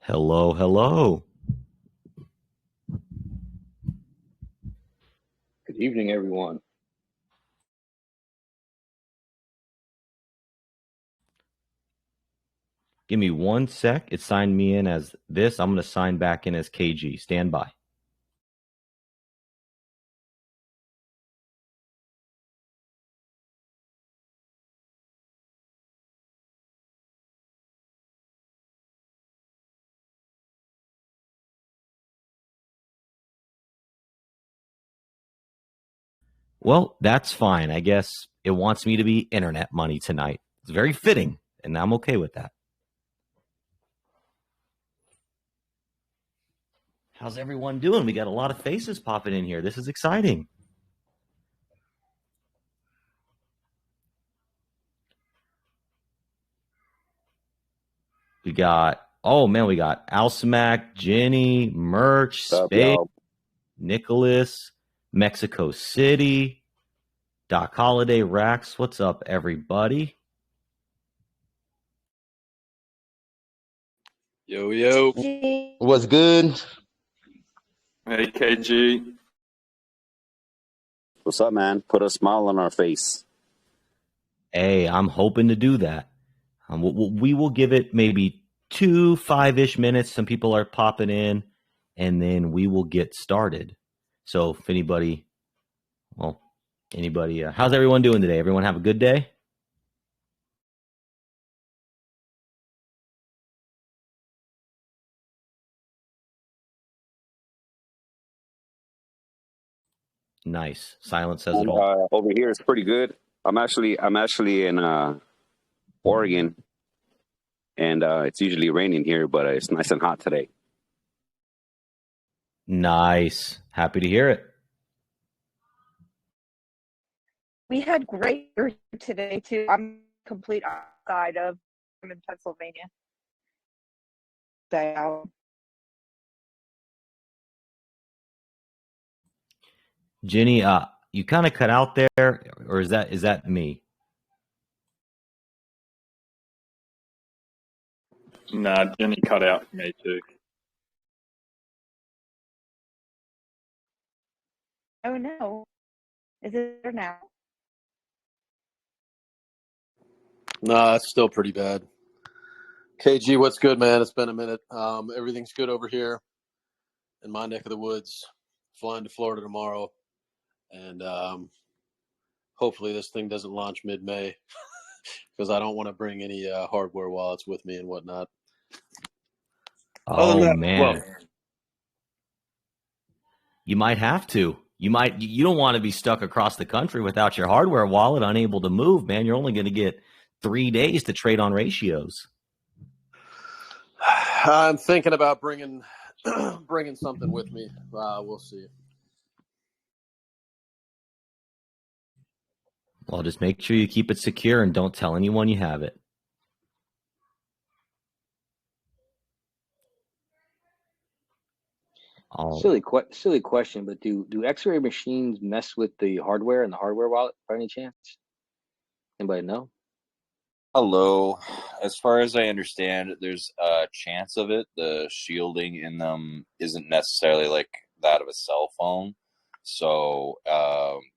Hello, hello. Good evening, everyone. Give me 1 sec. It signed me in as this. I'm going to sign back in as KG. Stand by. Well, that's fine. I guess it wants me to be internet money tonight. It's very fitting, and I'm okay with that. How's everyone doing? We got a lot of faces popping in here. This is exciting. We got, oh man, we got Alsamac, Jenny, Merch, Spade, Nicholas, Mexico City, Doc Holiday, Rax. What's up, everybody? Yo, yo. What's good? Hey, KG. What's up, man? Put a smile on our face. Hey, I'm hoping to do that. We will give it maybe 5-ish minutes. Some people are popping in, and then we will get started. So if anybody, how's everyone doing today? Everyone have a good day? Nice. Silence says it all. Over here it's pretty good. I'm actually in Oregon, and it's usually raining here, but it's nice and hot today. Nice. Happy to hear it. We had great weather today too. I'm complete outside of. I'm in Pennsylvania. Day out. Jenny, you kind of cut out there, or is that me? Nah, Jenny cut out for me too. Oh no. Is it there now? Nah, it's still pretty bad. KG, what's good, man? It's been a minute. Everything's good over here in my neck of the woods. Flying to Florida tomorrow, and hopefully this thing doesn't launch mid-May because I don't want to bring any hardware wallets with me and whatnot. Oh man, you might have to. You don't want to be stuck across the country without your hardware wallet, unable to move, man. You're only going to get 3 days to trade on ratios. I'm thinking about bringing something with me. We'll see. Well, just make sure you keep it secure and don't tell anyone you have it. Silly question, but do X-ray machines mess with the hardware and the hardware wallet by any chance? Anybody know? Hello. As far as I understand, there's a chance of it. The shielding in them isn't necessarily like that of a cell phone. So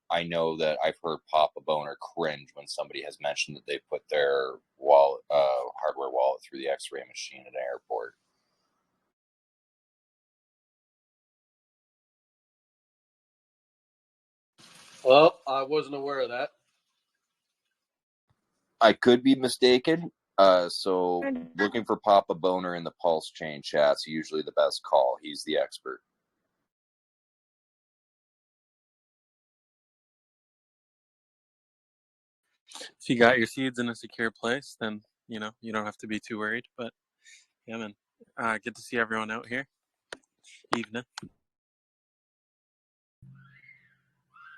I know that I've heard Papa Boner cringe when somebody has mentioned that they put their wallet, hardware wallet through the X-ray machine at an airport. Well, I wasn't aware of that. I could be mistaken. So looking for Papa Boner in the PulseChain chat's usually the best call. He's the expert. If you got your seeds in a secure place, then you don't have to be too worried. But yeah, man, good to see everyone out here. Evening.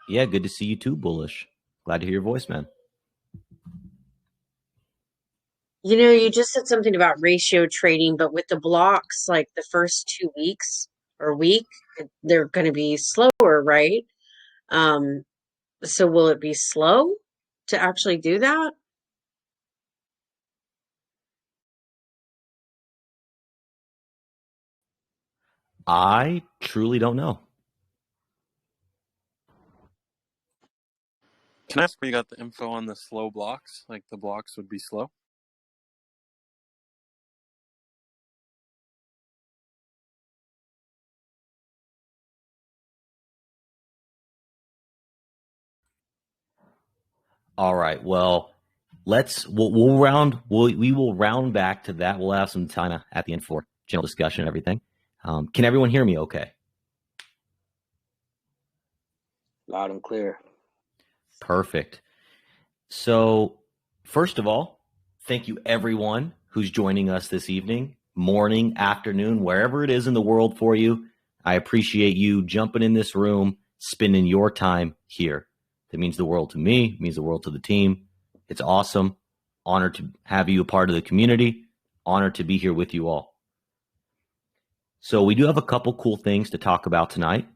Yeah, good to see you too, Bullish. Glad to hear your voice, man. You just said something about ratio trading, but with the blocks, like the first 2 weeks or week, they're going to be slower, right? So will it be slow to actually do that? I truly don't know. Can I ask where you got the info on the slow blocks? Like the blocks would be slow? All right. Well, we'll round back to that. We'll have some time at the end for general discussion and everything. Can everyone hear me okay? Loud and clear. Perfect. So, first of all, thank you everyone who's joining us this evening, morning, afternoon, wherever it is in the world for you. I appreciate you jumping in this room, spending your time here. That means the world to me, means the world to the team. It's awesome. Honored to have you a part of the community. Honored to be here with you all. So we do have a couple cool things to talk about tonight.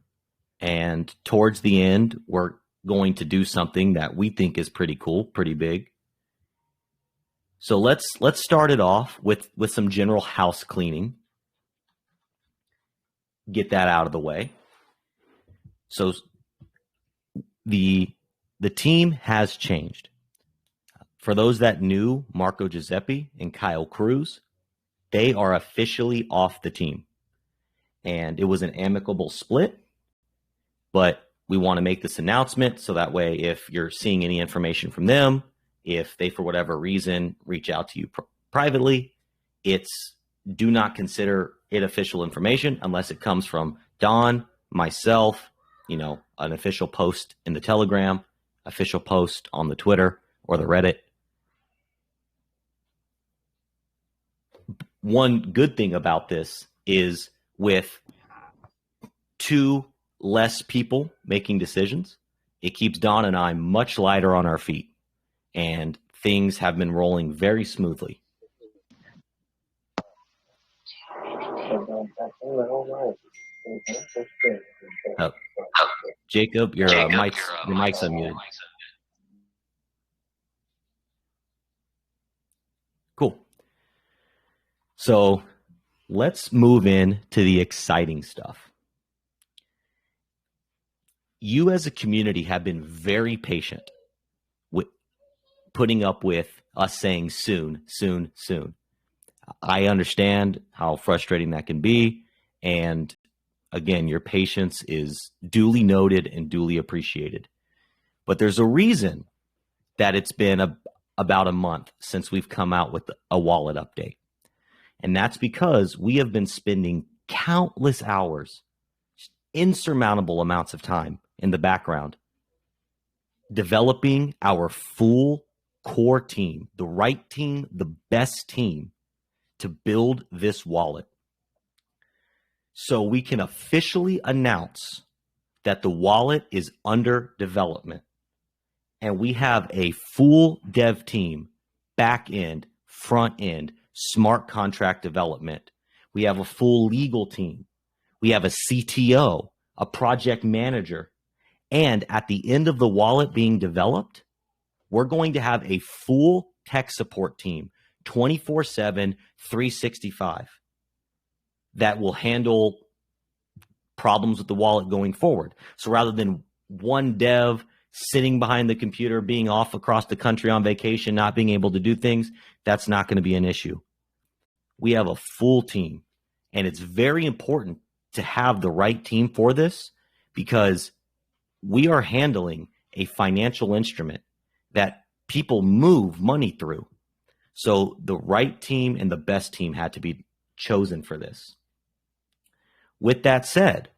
And towards the end, we're going to do something that we think is pretty cool, pretty big. So let's start it off with some general house cleaning. Get that out of the way. So the team has changed. For those that knew Marco Giuseppe and Kyle Cruz, they are officially off the team. And it was an amicable split, but we want to make this announcement so that way if you're seeing any information from them, if they, for whatever reason, reach out to you privately, do not consider it official information unless it comes from Don, myself, an official post in the Telegram, official post on the Twitter or the Reddit. One good thing about this is with 2 less people making decisions, it keeps Don and I much lighter on our feet, and things have been rolling very smoothly. Jacob, your mic's unmuted. Cool. So let's move in to the exciting stuff. You as a community have been very patient with putting up with us saying soon, soon, soon. I understand how frustrating that can be. And again, your patience is duly noted and duly appreciated. But there's a reason that it's been about a month since we've come out with a wallet update. And that's because we have been spending countless hours, insurmountable amounts of time in the background, developing our full core team, the right team, the best team to build this wallet. So we can officially announce that the wallet is under development. And we have a full dev team, back end, front end, smart contract development. We have a full legal team. We have a CTO, a project manager. And at the end of the wallet being developed, we're going to have a full tech support team, 24/7, 365, that will handle problems with the wallet going forward. So rather than one dev sitting behind the computer, being off across the country on vacation, not being able to do things, that's not going to be an issue. We have a full team, and it's very important to have the right team for this because we are handling a financial instrument that people move money through. So the right team and the best team had to be chosen for this. With that said,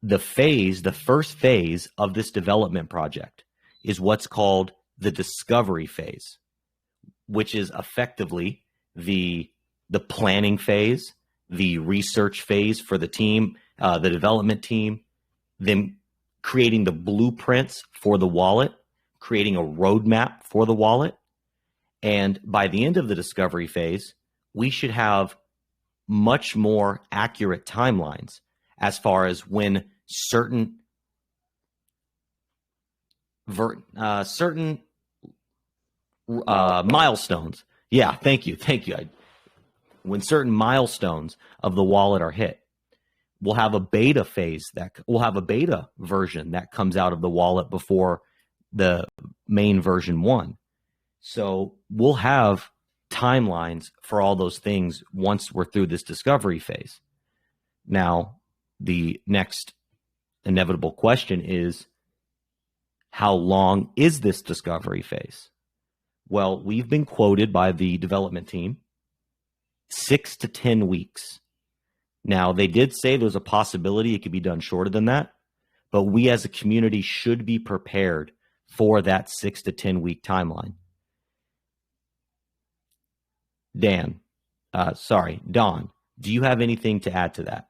the first phase of this development project is what's called the discovery phase, which is effectively the planning phase, the research phase for the team, the development team, then creating the blueprints for the wallet, creating a roadmap for the wallet. And by the end of the discovery phase, we should have much more accurate timelines as far as when certain milestones. Yeah, thank you. When certain milestones of the wallet are hit. we'll have a beta phase we'll have a beta version that comes out of the wallet before the main version 1. So we'll have timelines for all those things once we're through this discovery phase. Now, the next inevitable question is, how long is this discovery phase? Well, we've been quoted by the development team 6 to 10 weeks. Now, they did say there's a possibility it could be done shorter than that, but we as a community should be prepared for that 6 to 10 week timeline. Don, do you have anything to add to that?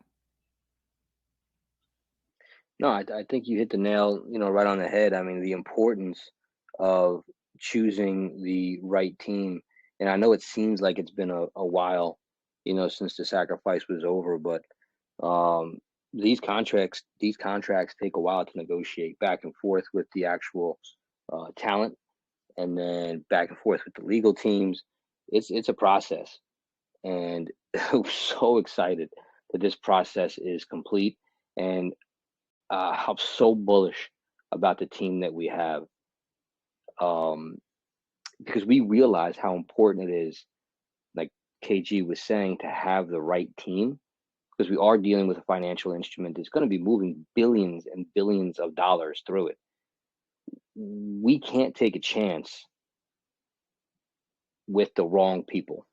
No, I think you hit the nail, right on the head. I mean, the importance of choosing the right team. And I know it seems like it's been a while, since the sacrifice was over, but these contracts take a while to negotiate back and forth with the actual talent, and then back and forth with the legal teams. It's a process, and I'm so excited that this process is complete, and I'm so bullish about the team that we have, because we realize how important it is, like KG was saying, to have the right team, because we are dealing with a financial instrument that's going to be moving billions and billions of dollars through it. We can't take a chance with the wrong people.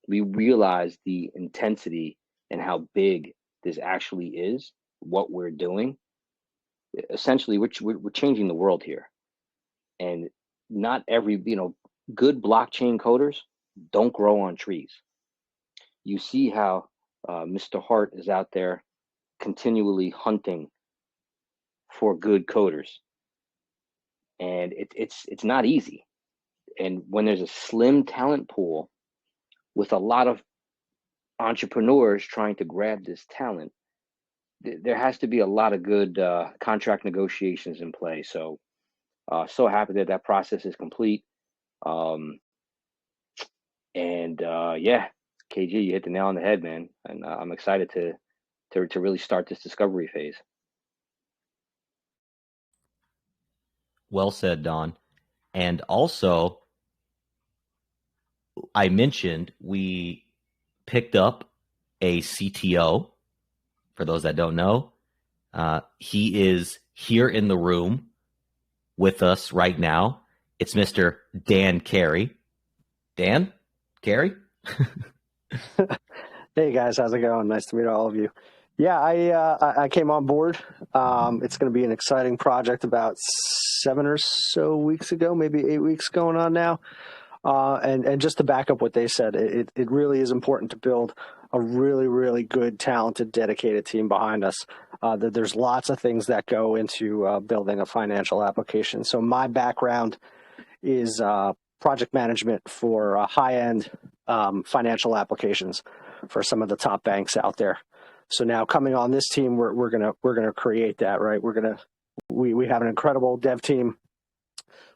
We realize the intensity and how big this actually is, what we're doing. Essentially, we're changing the world here. And not every, good blockchain coders don't grow on trees. You see how Mr. Hart is out there continually hunting for good coders. And it's not easy. And when there's a slim talent pool with a lot of entrepreneurs trying to grab this talent, there has to be a lot of good contract negotiations in play. So happy that process is complete. Yeah, KG, you hit the nail on the head, man. And I'm excited to really start this discovery phase. Well said, Don. And also, I mentioned we picked up a CTO. For those that don't know, he is here in the room with us right now. It's Mr. Dan Carey. Dan? Carey? Hey guys, how's it going? Nice to meet all of you. Yeah, I came on board. It's going to be an exciting project. About 7 or so weeks ago, maybe 8 weeks going on now. And just to back up what they said, it really is important to build a really, really good, talented, dedicated team behind us. There's lots of things that go into building a financial application. So my background is project management for high-end financial applications for some of the top banks out there. So now coming on this team, we're gonna create that, right? We have an incredible dev team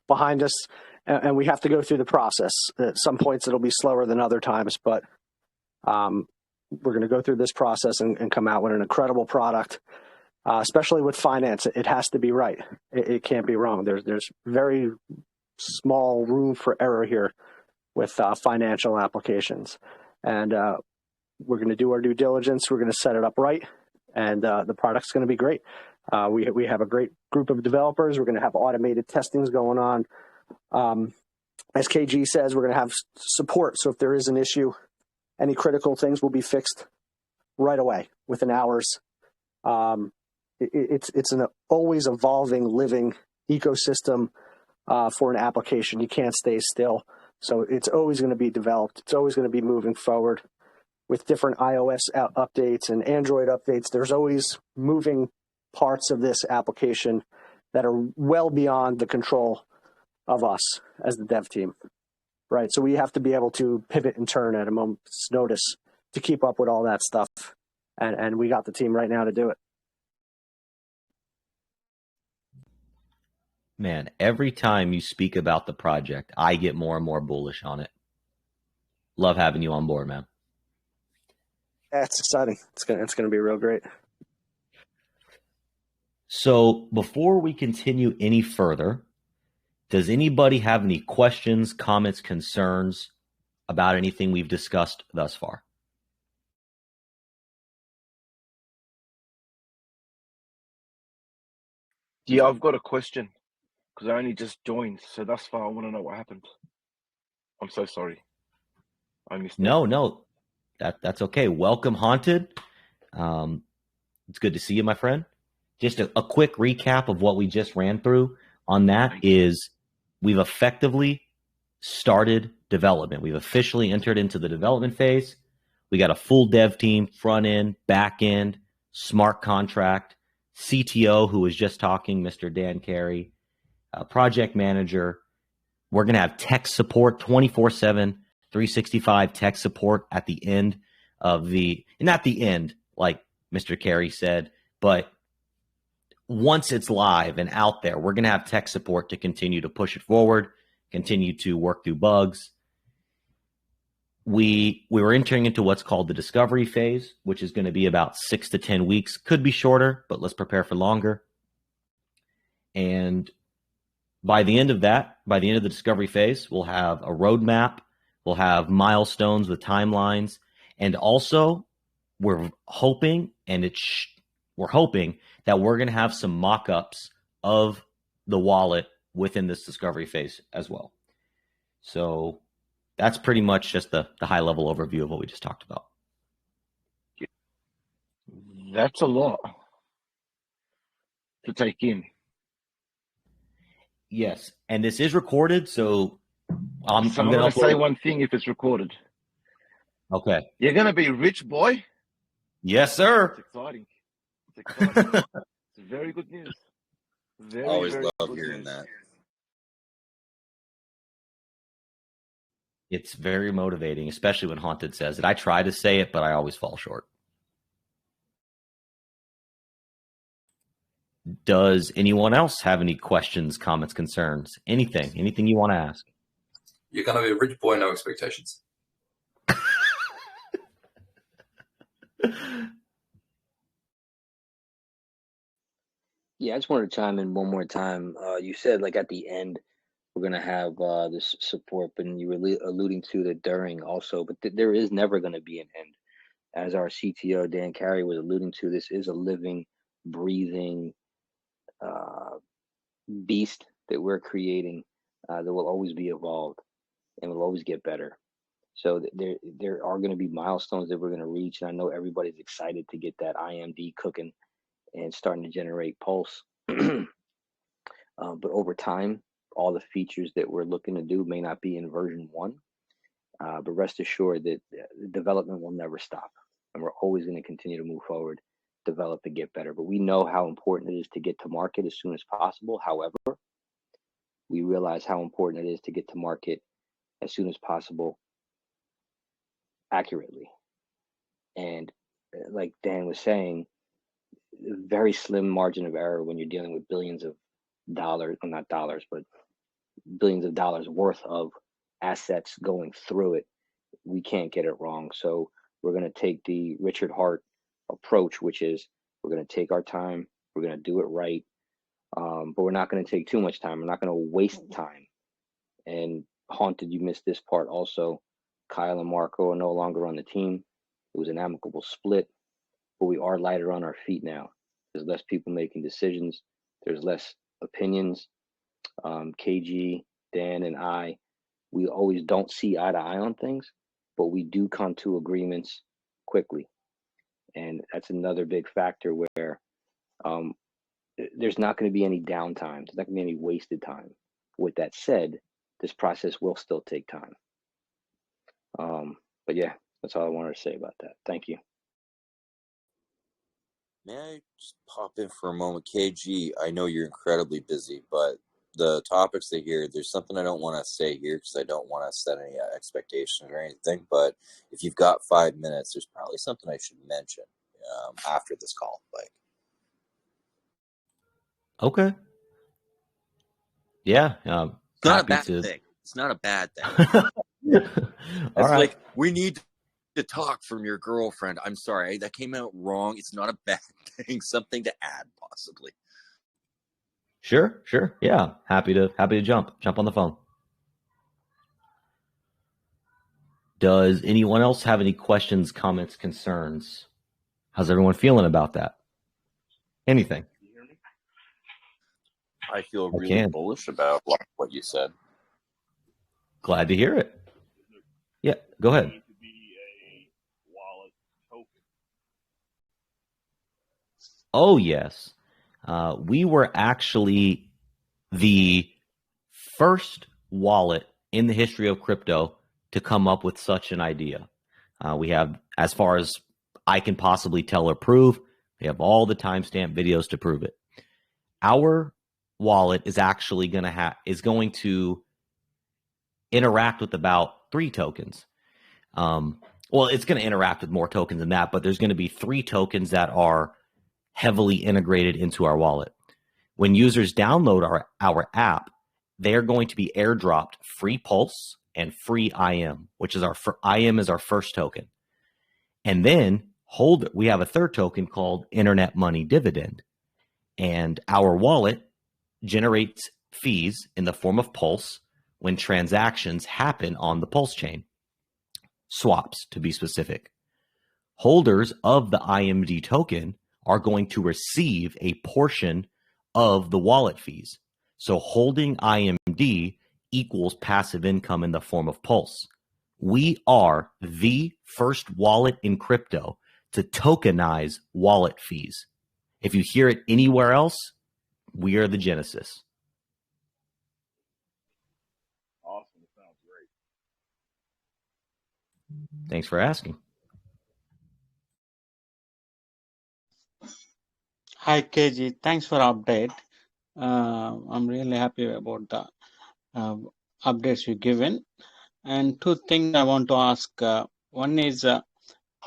behind us, and we have to go through the process. At some points it'll be slower than other times, but we're going to go through this process and come out with an incredible product. Especially with finance, it has to be right. It can't be wrong. There's very small room for error here with financial applications, and we're going to do our due diligence. We're going to set it up right, and the product's going to be great. We have a great group of developers. We're going to have automated testings going on. As KG says, we're going to have support. So if there is an issue, any critical things will be fixed right away within hours. It's an always evolving, living ecosystem for an application. You can't stay still. So it's always going to be developed. It's always going to be moving forward with different iOS updates and Android updates. There's always moving parts of this application that are well beyond the control of us as the dev team, right? So we have to be able to pivot and turn at a moment's notice to keep up with all that stuff. And we got the team right now to do it. Man, every time you speak about the project, I get more and more bullish on it. Love having you on board, man. Yeah, it's exciting. It's gonna be real great. So before we continue any further, does anybody have any questions, comments, concerns about anything we've discussed thus far? Yeah, I've got a question because I only just joined, so thus far I want to know what happened. I'm so sorry. I missed it. No, that's okay. Welcome, Haunted. It's good to see you, my friend. Just a quick recap of what we just ran through on that is we've effectively started development. We've officially entered into the development phase. We got a full dev team, front end, back end, smart contract, CTO, who was just talking, Mr. Dan Carey, project manager. We're going to have tech support 24/7, 365 tech support at the end of not the end, like Mr. Carey said, but once it's live and out there, we're going to have tech support to continue to push it forward, continue to work through bugs. We were entering into what's called the discovery phase, which is going to be about 6 to 10 weeks. Could be shorter, but let's prepare for longer. And by the end of that, by the end of the discovery phase, we'll have a roadmap. We'll have milestones with timelines. And also, we're hoping, we're hoping that we're going to have some mock-ups of the wallet within this discovery phase as well. So that's pretty much just the high-level overview of what we just talked about. That's a lot to take in. Yes, and this is recorded, so I'm going to to say one thing if it's recorded. Okay. You're going to be rich, boy. Yes, sir. It's exciting. It's exciting. It's very good news. Always love hearing that. It's very motivating, especially when Haunted says it. I try to say it, but I always fall short. Does anyone else have any questions, comments, concerns? Anything you want to ask? You're going to be a rich boy, no expectations. Yeah, I just wanted to chime in one more time. You said like at the end we're going to have this support, but you were alluding to the during also, but there is never going to be an end. As our CTO, Dan Carey, was alluding to, this is a living, breathing beast that we're creating that will always be evolved and will always get better. So there are going to be milestones that we're going to reach, and I know everybody's excited to get that IMD cooking and starting to generate Pulse. But over time, all the features that we're looking to do may not be in version 1, but rest assured that the development will never stop, and we're always going to continue to move forward, develop, and get better. But we know how important it is to get to market as soon as possible. However, we realize how important it is to get to market as soon as possible accurately. And like Dan was saying, very slim margin of error when you're dealing with billions of dollars, well, not dollars, but billions of dollars worth of assets going through it. We can't get it wrong. So we're going to take the Richard Hart approach, which is we're going to take our time, we're going to do it right, but we're not going to take too much time. We're not going to waste time. And Haunted, you missed this part also. Kyle and Marco are no longer on the team. It was an amicable split, but we are lighter on our feet now. There's less people making decisions. There's less opinions. KG, Dan, and I, we always don't see eye to eye on things, but we do come to agreements quickly. And that's another big factor where there's not going to be any downtime. There's not going to be any wasted time. With that said, this process will still take time. But yeah, that's all I wanted to say about that. Thank you. May I just pop in for a moment? KG, I know you're incredibly busy, but the topics they hear, there's something I don't want to say here because I don't want to set any expectations or anything, but if you've got 5 minutes, there's probably something I should mention after this call. Okay. Yeah. It's not a bad thing. It's not a bad thing. It's like, we need to talk from your girlfriend. I'm sorry, that came out wrong. It's not a bad thing. Something to add, possibly. Sure. Yeah, happy to jump on the phone. Does anyone else have any questions, comments, concerns? How's everyone feeling about that? Anything? I feel really bullish about what you said. Glad to hear it. Yeah, go ahead. Oh, yes. We were actually the first wallet in the history of crypto to come up with such an idea. We have, as far as I can possibly tell or prove, we have all the timestamp videos to prove it. Our wallet is actually going to interact with about 3 tokens. Well, it's going to interact with more tokens than that, but there's going to be 3 tokens that are heavily integrated into our wallet. When users download our app, they are going to be airdropped free Pulse and free IM, which is IM is our first token. And then we have a third token called Internet Money Dividend. And our wallet generates fees in the form of Pulse when transactions happen on the PulseChain. Swaps, to be specific. Holders of the IMD token are going to receive a portion of the wallet fees. So holding IMD equals passive income in the form of Pulse. We are the first wallet in crypto to tokenize wallet fees. If you hear it anywhere else, we are the genesis. Awesome. Sounds great. Thanks for asking. Hi, KG. Thanks for update. I'm really happy about the updates you've given. And 2 things I want to ask. One is,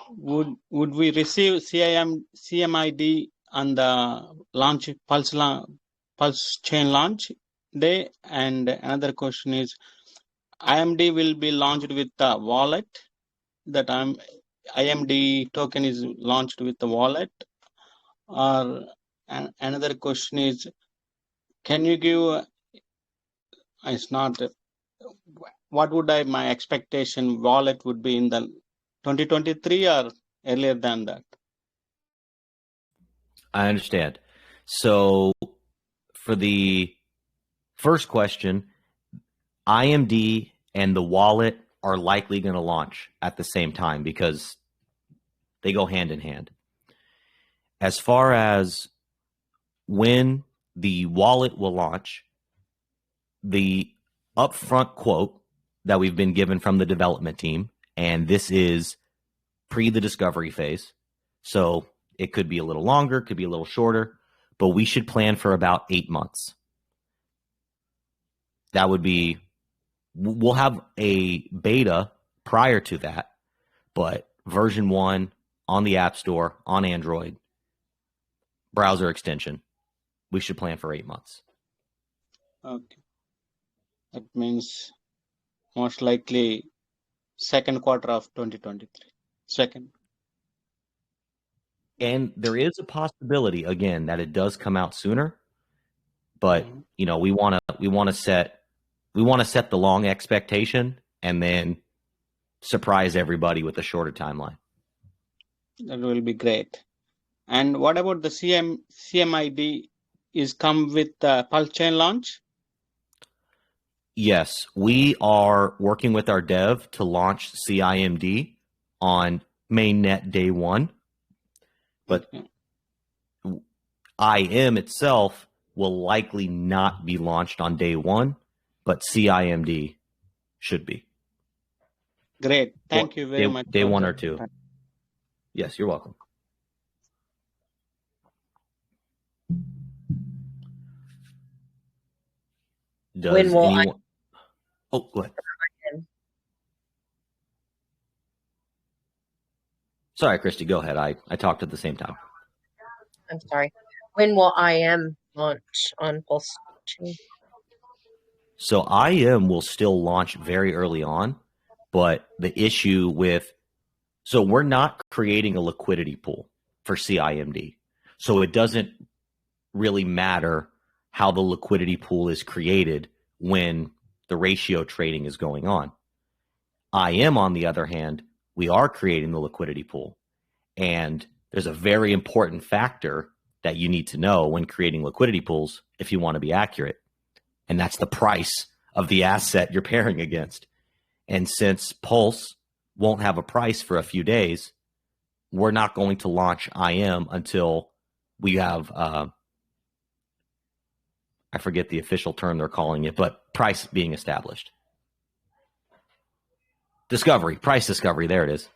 would we receive CMID on the PulseChain launch day? And another question is, IMD will be launched with the wallet. That IMD token is launched with the wallet. Or another question is, can you give? It's not. What would my expectation wallet would be in the 2023 or earlier than that? I understand. So for the first question, IMD and the wallet are likely going to launch at the same time because they go hand in hand. As far as when the wallet will launch, the upfront quote that we've been given from the development team, and this is pre the discovery phase, so it could be a little longer, could be a little shorter, but we should plan for about 8 months. That would be, we'll have a beta prior to that, but version 1 on the App Store, on Android, browser extension, we should plan for 8 months. Okay. That means most likely second quarter of 2023. Second. And there is a possibility, again, that it does come out sooner, but we want to set the long expectation and then surprise everybody with a shorter timeline. That will be great. And what about the CMID is come with the PulseChain launch? Yes, we are working with our dev to launch CIMD on mainnet day 1, but IM itself will likely not be launched on day 1, but CIMD should be. Great. Thank you very much. Day 1 or 2. Yes, you're welcome. Does anyone... Oh, go ahead. Sorry, Christy, go ahead. I talked at the same time. I'm sorry. When will IM launch on PulseChain? So IM will still launch very early on, but the issue so we're not creating a liquidity pool for CIMD. So it doesn't really matter how the liquidity pool is created when the ratio trading is going on. IM, on the other hand, we are creating the liquidity pool. And there's a very important factor that you need to know when creating liquidity pools if you want to be accurate. And that's the price of the asset you're pairing against. And since Pulse won't have a price for a few days, we're not going to launch IM until we have, I forget the official term they're calling it, but price being established. Discovery, price discovery, there it is.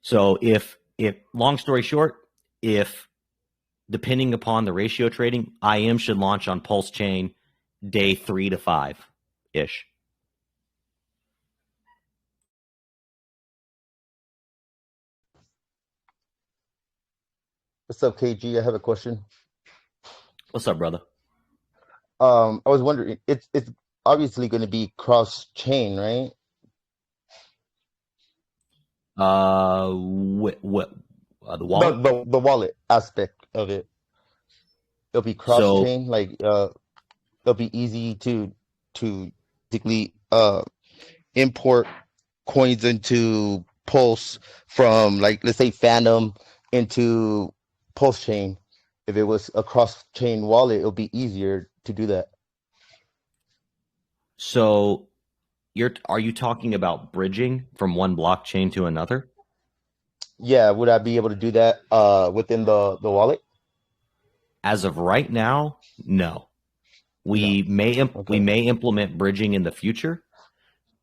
So if long story short, if depending upon the ratio trading, IM should launch on PulseChain day 3 to 5-ish. What's up, KG? I have a question. What's up, brother? I was wondering, it's obviously going to be cross chain, right? The wallet? The wallet aspect of it. It'll be cross chain, like it'll be easy to basically import coins into Pulse from, like, let's say Phantom into PulseChain. If it was a cross-chain wallet, it'll be easier to do that. So are you talking about bridging from one blockchain to another? Yeah, would I be able to do that within the wallet? As of right now, no. We may implement bridging in the future.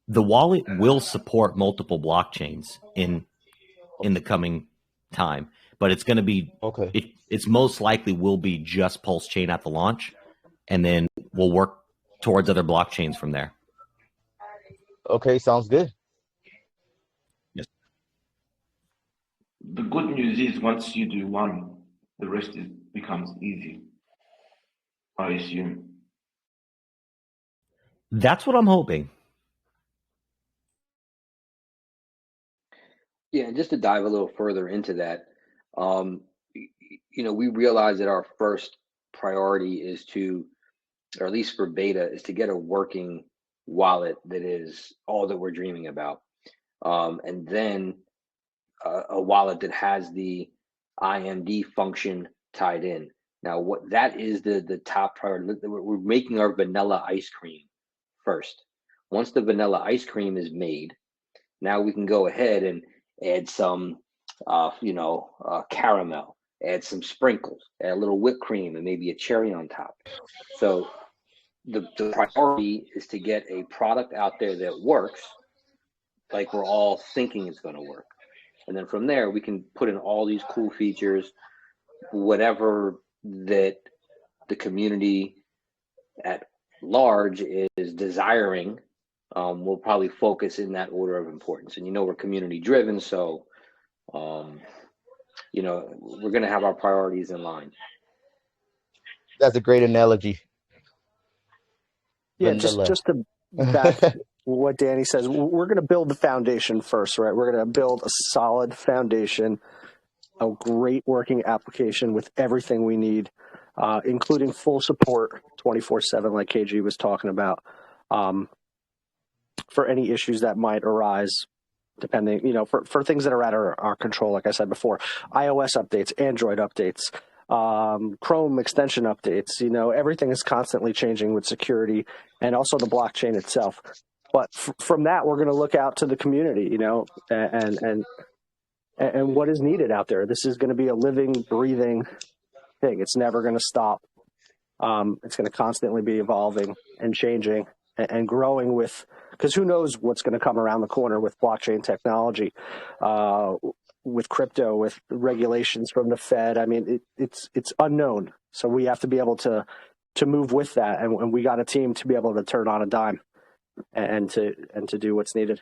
The wallet will support multiple blockchains in the coming time, but it's going to be it's most likely will be just PulseChain at the launch, and then we'll work towards other blockchains from there. Okay, sounds good. Yes. The good news is once you do one, the rest becomes easy, I assume. That's what I'm hoping. Yeah, and just to dive a little further into that, we realize that our first priority is to, or at least for beta, is to get a working wallet that is all that we're dreaming about. And then a wallet that has the IMD function tied in. Now, what that is the top priority. We're making our vanilla ice cream first. Once the vanilla ice cream is made, now we can go ahead and add some, caramel, add some sprinkles, add a little whipped cream, and maybe a cherry on top. So the priority is to get a product out there that works like we're all thinking it's going to work. And then from there, we can put in all these cool features, whatever that the community at large is desiring. We'll probably focus in that order of importance. And we're community driven, so we're going to have our priorities in line. That's a great analogy. Yeah, just to back what Danny says, we're going to build the foundation first, right? We're going to build a solid foundation, a great working application with everything we need, including full support 24/7, like KG was talking about, for any issues that might arise, depending, for things that are at our control. Like I said before, iOS updates, Android updates, Chrome extension updates. Everything is constantly changing with security and also the blockchain itself. But from that, we're going to look out to the community, and what is needed out there. This is going to be a living, breathing thing. It's never going to stop. It's going to constantly be evolving and changing and growing because who knows what's going to come around the corner with blockchain technology, with crypto, with regulations from the Fed. I mean, it's unknown. So we have to be able to move with that. And we got a team to be able to turn on a dime and to do what's needed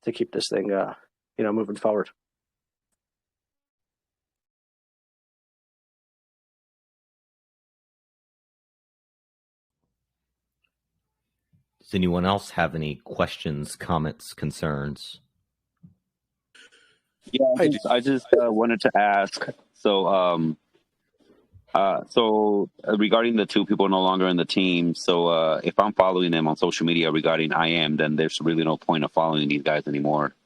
to keep this thing, moving forward. Does anyone else have any questions, comments, concerns? Yeah, I just wanted to ask. So regarding the two people no longer in the team, so if I'm following them on social media regarding IM, then there's really no point of following these guys anymore.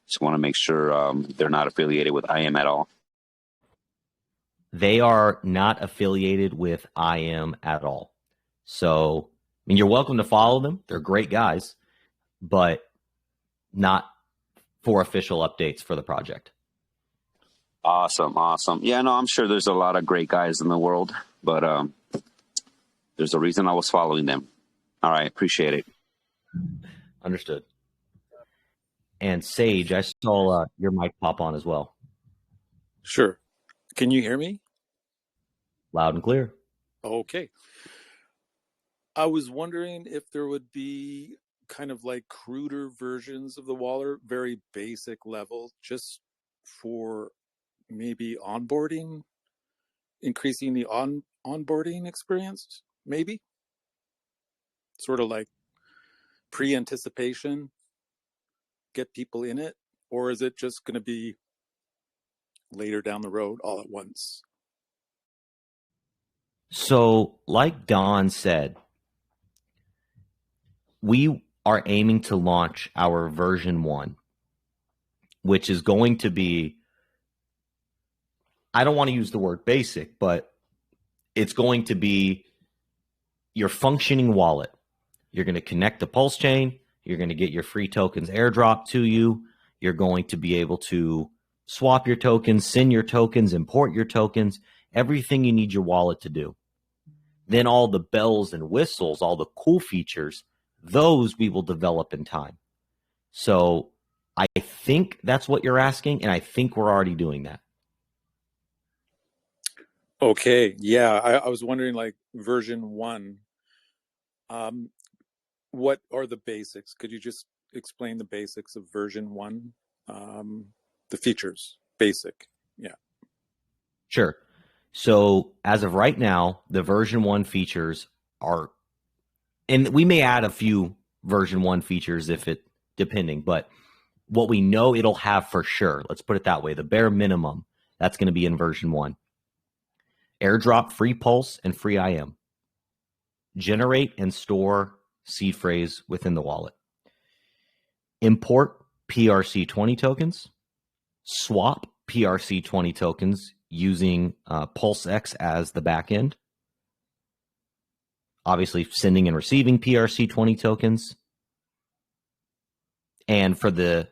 Just want to make sure they're not affiliated with IM at all. They are not affiliated with IM at all. So, I mean, you're welcome to follow them. They're great guys, but not for official updates for the project. Awesome. Yeah, no, I'm sure there's a lot of great guys in the world, but there's a reason I was following them. All right, appreciate it. Understood. And Sage, I saw your mic pop on as well. Sure. Can you hear me? Loud and clear. Okay. I was wondering if there would be kind of like cruder versions of the Waller, very basic level, just for maybe onboarding, increasing the onboarding experience, maybe? Sort of like pre-anticipation, get people in it? Or is it just going to be later down the road all at once? So, like Don said, we are aiming to launch our version 1, which is going to be, I don't want to use the word basic, but it's going to be your functioning wallet. You're going to connect to PulseChain. You're going to get your free tokens airdropped to you. You're going to be able to swap your tokens, send your tokens, import your tokens, everything you need your wallet to do. Then all the bells and whistles, all the cool features, those we will develop in time. So I think that's what you're asking, and I think we're already doing that. Okay. Yeah. I was wondering, like, version 1, what are the basics? Could you just explain the basics of version 1? The features, basic. Yeah. Sure. So as of right now, the version 1 features are, and we may add a few version 1 features if it, depending, but what we know it'll have for sure, let's put it that way, the bare minimum, that's going to be in version 1. Airdrop free Pulse and free IM. Generate and store seed phrase within the wallet. Import PRC20 tokens. Swap PRC20 tokens using PulseX as the backend. Obviously, sending and receiving PRC20 tokens. And for the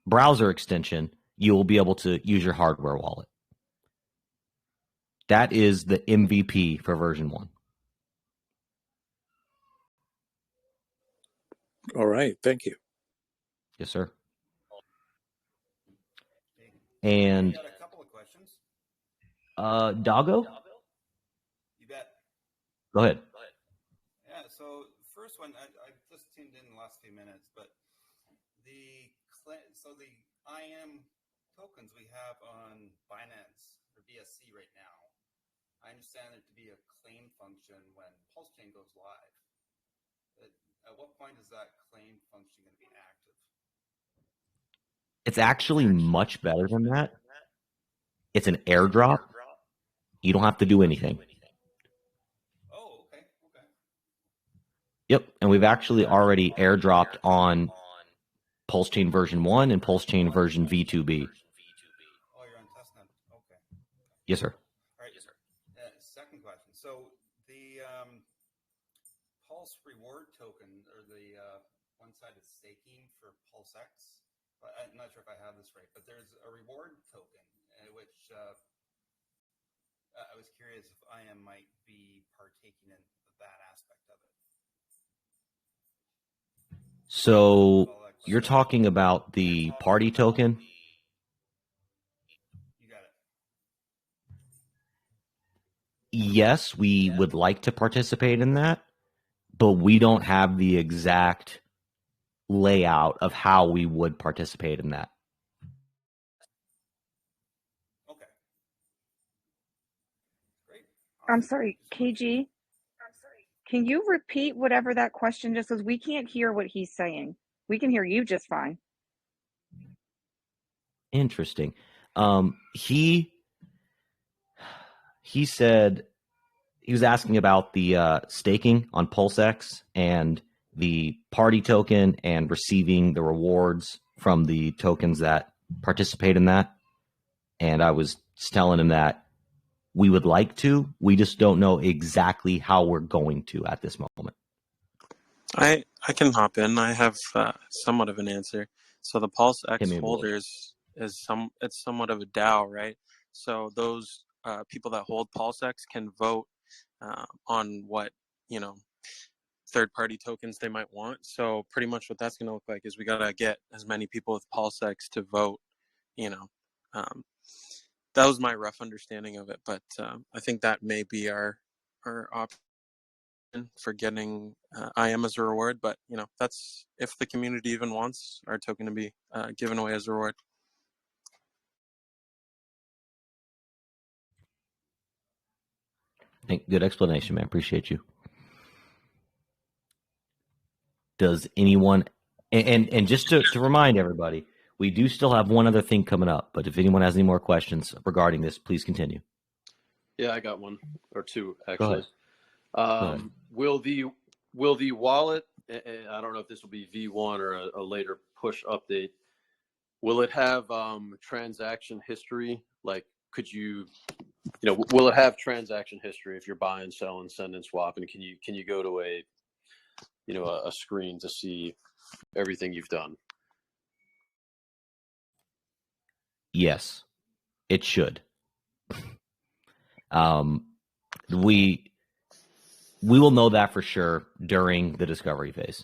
browser extension, you will be able to use your hardware wallet. That is the MVP for version 1. All right. Thank you. Yes, sir. And got a couple of questions. Doggo? You bet. Go ahead. Yeah, so first one, I just tuned in the last few minutes, but the IM tokens we have on Binance or BSC right now, I understand it to be a claim function when PulseChain goes live. At what point is that claim function going to be active? It's actually much better than that. It's an airdrop. You don't have to do anything. Oh, okay. Yep, and we've actually already airdropped on PulseChain version 1 and PulseChain version V2B. Oh, you're on testnet. Okay. Yes, sir. All right. Yes, sir. Second question. So the Pulse reward token, or the one-sided staking for PulseX, I'm not sure if I have this right, but there's a reward token, which I was curious if IM might be partaking in that aspect of it. So you're talking about the party token? You got it. Yes, we would like to participate in that, but we don't have the exact layout of how we would participate in that. Okay. Great. I'm sorry, KG. Can you repeat whatever that question just because we can't hear what he's saying? We can hear you just fine. Interesting. He he said he was asking about the staking on PulseX and the party token and receiving the rewards from the tokens that participate in that. And I was telling him that we would like to, we just don't know exactly how we're going to at this moment. I can hop in. I have somewhat of an answer. So the PulseX holders is somewhat of a DAO, right? So those people that hold PulseX can vote on what, third-party tokens they might want. So pretty much what that's going to look like is we got to get as many people with PulseX to vote, that was my rough understanding of it, but I think that may be our option for getting IM as a reward. But that's if the community even wants our token to be given away as a reward. Good explanation, man. Appreciate you. Does anyone, and just to remind everybody, we do still have one other thing coming up, but if anyone has any more questions regarding this, please continue. Yeah, I got one or two Go actually. ahead. Will the wallet? I don't know if this will be V1 or a later push update. Will it have transaction history? Like, could you, will it have transaction history if you're buying, selling, send and swap? And can you go to a screen to see everything you've done? Yes, it should. We will know that for sure during the discovery phase.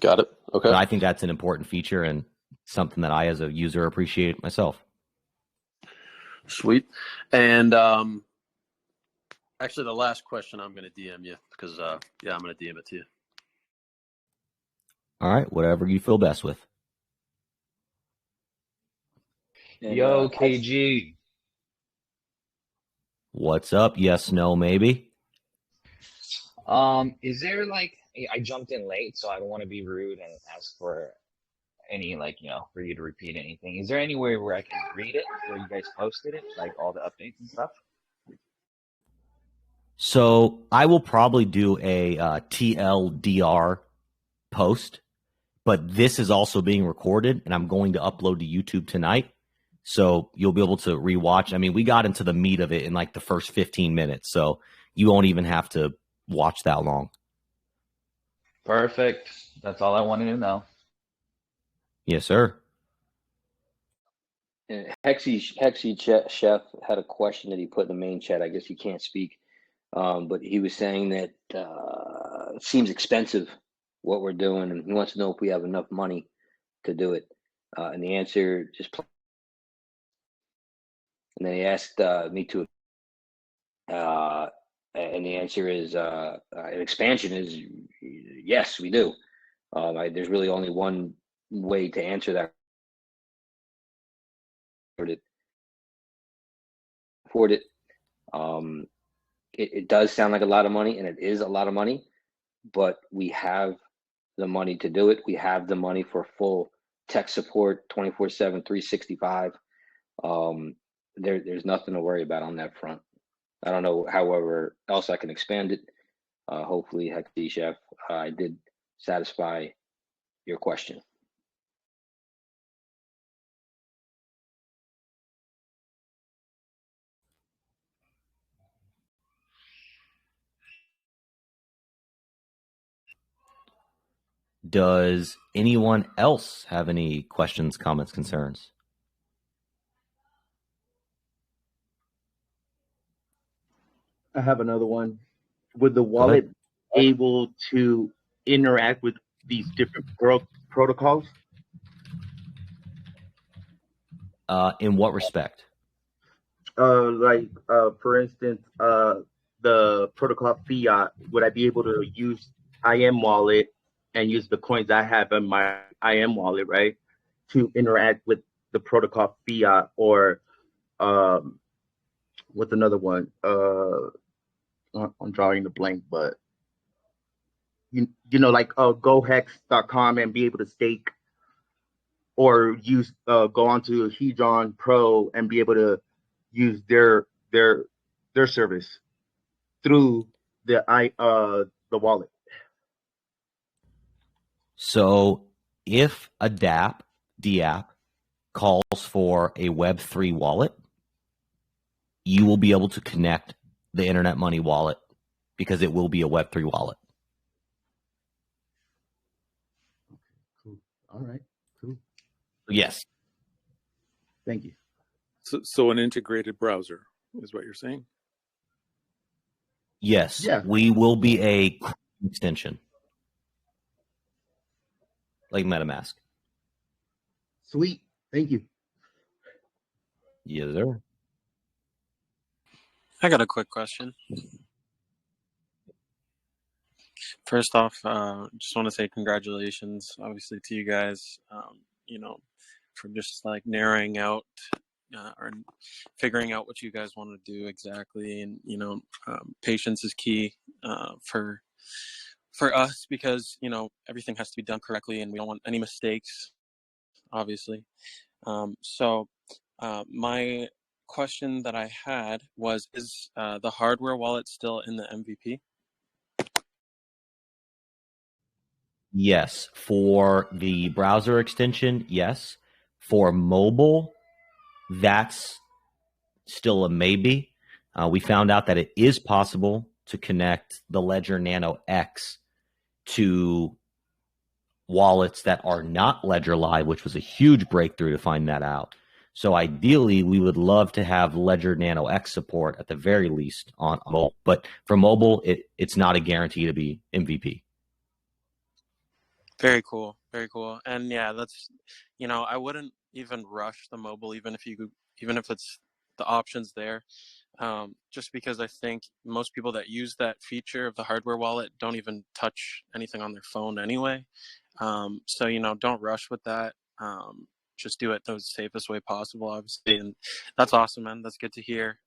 Got it. Okay. But I think that's an important feature and something that I, as a user, appreciate myself. Sweet. And actually, the last question I'm going to DM you because, I'm going to DM it to you. All right, whatever you feel best with. Yo, KG. What's up? Yes, no, maybe. Is there I jumped in late, so I don't want to be rude and ask for any for you to repeat anything. Is there anywhere where I can read it, where you guys posted it, like all the updates and stuff? So I will probably do a TLDR post, but this is also being recorded, and I'm going to upload to YouTube tonight. So you'll be able to rewatch. I mean, we got into the meat of it in like the first 15 minutes, so you won't even have to watch that long. Perfect. That's all I wanted to know. Yes, sir. And Hexy Chef had a question that he put in the main chat. I guess he can't speak, but he was saying that it seems expensive what we're doing, and he wants to know if we have enough money to do it. And the answer and then he asked me to, and the answer is an expansion is yes, we do. There's really only one way to answer that. Afford it. It does sound like a lot of money, and it is a lot of money, but we have the money to do it. We have the money for full tech support, 24/7, 365. There's nothing to worry about on that front. I don't know, however else I can expand it. Hopefully, Hexy Chef, I did satisfy your question. Does anyone else have any questions, comments, concerns? I have another one. Would the wallet be able to interact with these different protocols? In what respect? For instance, the protocol fiat, would I be able to use IM wallet and use the coins I have in my IM wallet, right, to interact with the protocol fiat? Or what's another one? I'm drawing the blank, but gohex.com and be able to stake, or use go onto Hedron Pro and be able to use their service through the wallet. So if a DApp calls for a Web3 wallet, you will be able to connect the Internet Money wallet because it will be a Web3 wallet. Cool. All right. Cool. Yes. Thank you. So an integrated browser is what you're saying? Yes. Yeah. We will be a extension, like MetaMask. Sweet. Thank you. Yes, sir. I got a quick question. First off, just want to say congratulations, obviously, to you guys. For just like narrowing out or figuring out what you guys want to do exactly, and patience is key for us because everything has to be done correctly, and we don't want any mistakes, obviously. So my question that I had was: is the hardware wallet still in the MVP? Yes. For the browser extension, yes. For mobile, that's still a maybe. We found out that it is possible to connect the Ledger Nano X to wallets that are not Ledger Live, which was a huge breakthrough to find that out. So ideally, we would love to have Ledger Nano X support at the very least on mobile. But for mobile, it's not a guarantee to be MVP. Very cool. Very cool. And yeah, that's, I wouldn't even rush the mobile, even if it's the options there. Just because I think most people that use that feature of the hardware wallet don't even touch anything on their phone anyway. So, don't rush with that. Just do it the safest way possible, obviously. And that's awesome, man. That's good to hear.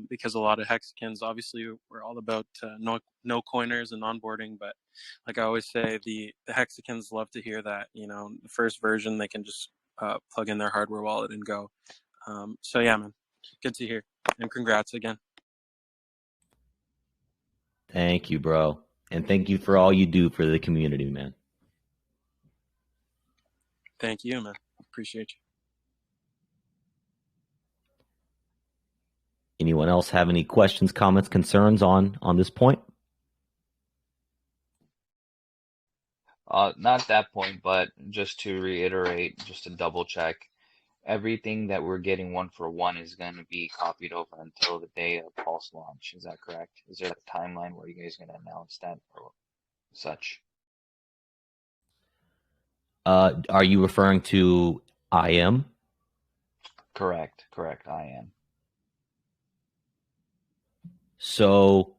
Because a lot of Hexicans, obviously, we're all about no coiners and onboarding. But like I always say, the Hexicans love to hear that, the first version, they can just plug in their hardware wallet and go. So yeah, man, good to hear. And congrats again. Thank you, bro. And thank you for all you do for the community, man. Thank you, man. Appreciate you. Anyone else have any questions, comments, concerns on this point? Not that point, but just to reiterate, just to double check, everything that we're getting 1-for-1 is going to be copied over until the day of Pulse launch. Is that correct? Is there a timeline where you guys are going to announce that or such? Are you referring to IM? Correct. I am. So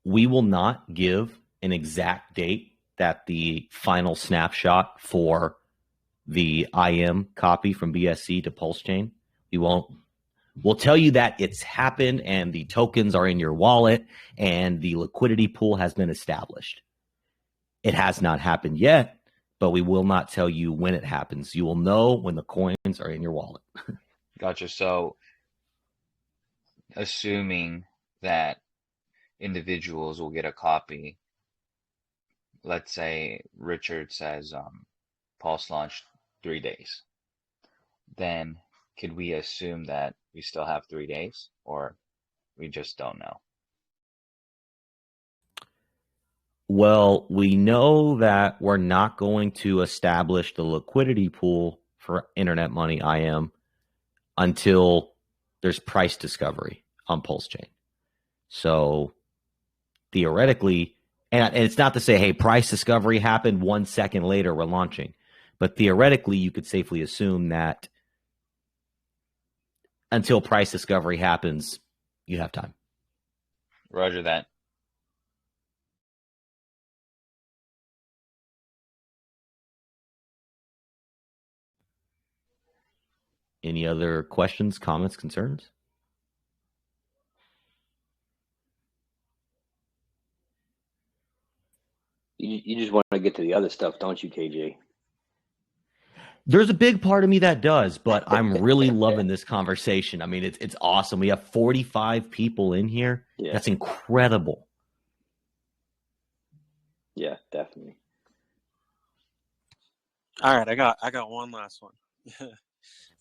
we will not give an exact date that the final snapshot for the IM copy from BSC to PulseChain. We'll tell you that it's happened and the tokens are in your wallet and the liquidity pool has been established. It has not happened yet, but we will not tell you when it happens. You will know when the coins are in your wallet. Gotcha. So assuming that individuals will get a copy, let's say Richard says Pulse launched 3 days, then could we assume that we still have 3 days, or we just don't know? Well, we know that we're not going to establish the liquidity pool for Internet Money IM until there's price discovery on PulseChain. So theoretically, and it's not to say, hey, price discovery happened 1 second later, we're launching. But theoretically, you could safely assume that until price discovery happens, you have time. Roger that. Any other questions, comments, concerns? You just want to get to the other stuff, don't you, KJ? There's a big part of me that does, but I'm really loving this conversation. I mean, it's awesome. We have 45 people in here. Yeah. That's incredible. Yeah, definitely. All right, I got one last one.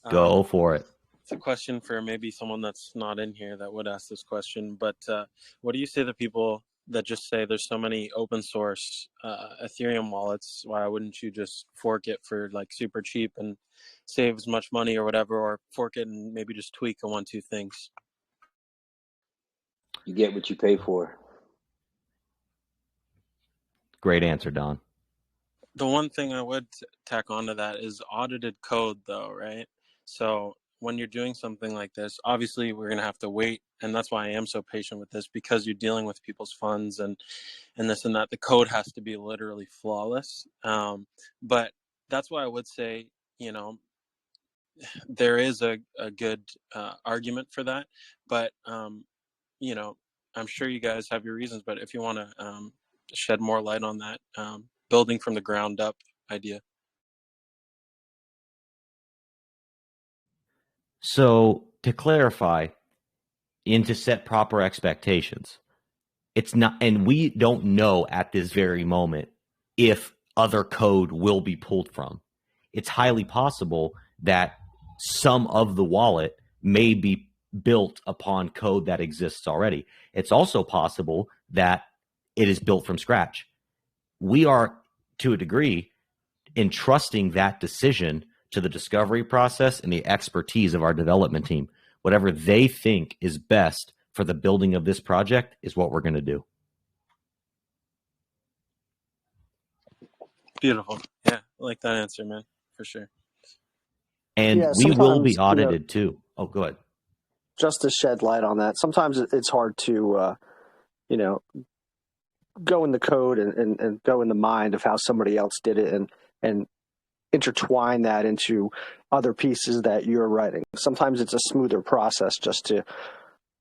Go for it. It's a question for maybe someone that's not in here that would ask this question, but what do you say to people that just say there's so many open source Ethereum wallets? Why wouldn't you just fork it for like super cheap and save as much money or whatever, or fork it and maybe just tweak a 1-2 things? You get what you pay for. Great answer, Don. The one thing I would tack onto that is audited code, though, right? So when you're doing something like this, obviously we're going to have to wait. And that's why I am so patient with this, because you're dealing with people's funds and this and that. The code has to be literally flawless. But that's why I would say, you know, there is a good argument for that. But, you know, I'm sure you guys have your reasons. But if you want to shed more light on that, building from the ground up idea. So to clarify, and to set proper expectations, it's not, and we don't know at this very moment if other code will be pulled from. It's highly possible that some of the wallet may be built upon code that exists already. It's also possible that it is built from scratch. We are, to a degree, entrusting that decision to the discovery process and the expertise of our development team. Whatever they think is best for the building of this project is what we're going to do. Beautiful. Yeah, I like that answer, man, for sure. And Yeah, we will be sometimes, audited too. Oh, go ahead. Just to shed light on that, sometimes it's hard to, go in the code and go in the mind of how somebody else did it and intertwine that into other pieces that you're writing. Sometimes it's a smoother process just to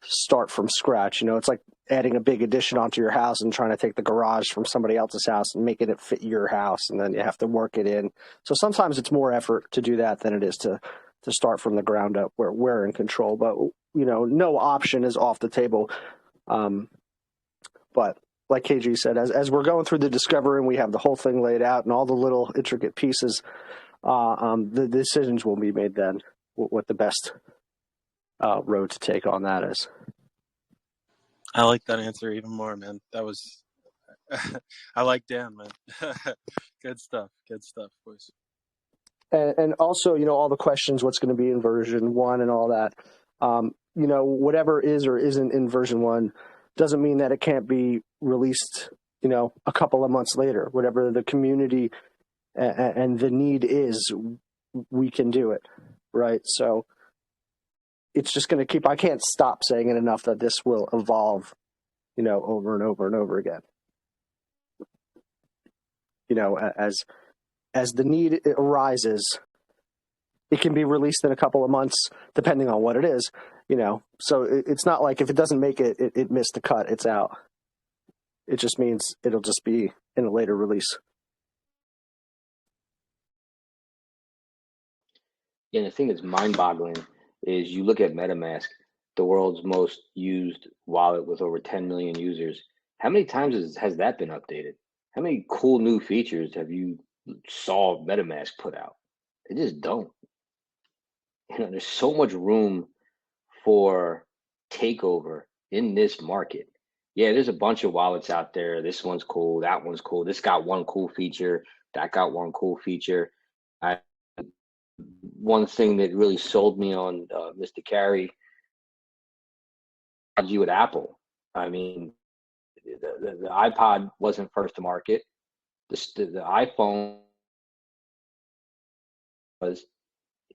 start from scratch. It's like adding a big addition onto your house and trying to take the garage from somebody else's house and making it fit your house, and then you have to work it in. So sometimes it's more effort to do that than it is to start from the ground up where we're in control. But, no option is off the table. But like KG said, as we're going through the discovery and we have the whole thing laid out and all the little intricate pieces, the decisions will be made then what the best road to take on that is. I like that answer even more, man. That was, I like Dan, man. Good stuff, boys. And also, all the questions, what's going to be in version 1 and all that, whatever is or isn't in version 1 doesn't mean that it can't be released, a couple of months later. Whatever the community and the need is, we can do it, right? So it's just going to I can't stop saying it enough that this will evolve, over and over and over again. As the need arises, it can be released in a couple of months, depending on what it is, So it's not like if it doesn't make it, it missed the cut, it's out. It just means it'll just be in a later release. Yeah, the thing that's mind-boggling is you look at MetaMask, the world's most used wallet with over 10 million users. How many times has that been updated? How many cool new features have you saw MetaMask put out? They just don't. There's so much room for takeover in this market. Yeah, there's a bunch of wallets out there. This one's cool. That one's cool. This got one cool feature. That got one cool feature. One thing that really sold me on Mr. Carey, you at Apple. I mean, the iPod wasn't first to market. The iPhone was.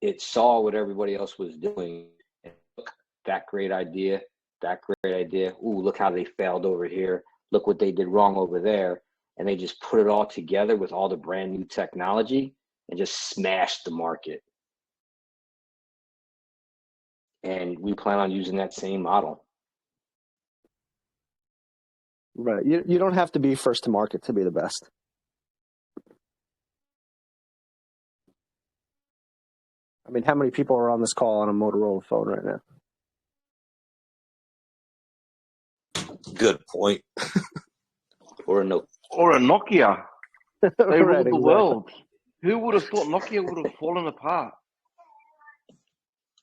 It saw what everybody else was doing. And look, that great idea. Ooh, look how they failed over here. Look what they did wrong over there. And they just put it all together with all the brand new technology and just smashed the market. And we plan on using that same model. Right. You don't have to be first to market to be the best. I mean, how many people are on this call on a Motorola phone right now? Good point. Or a Nokia. Or a Nokia. They Right, ruled the exactly. world. Who would have thought Nokia would have fallen apart?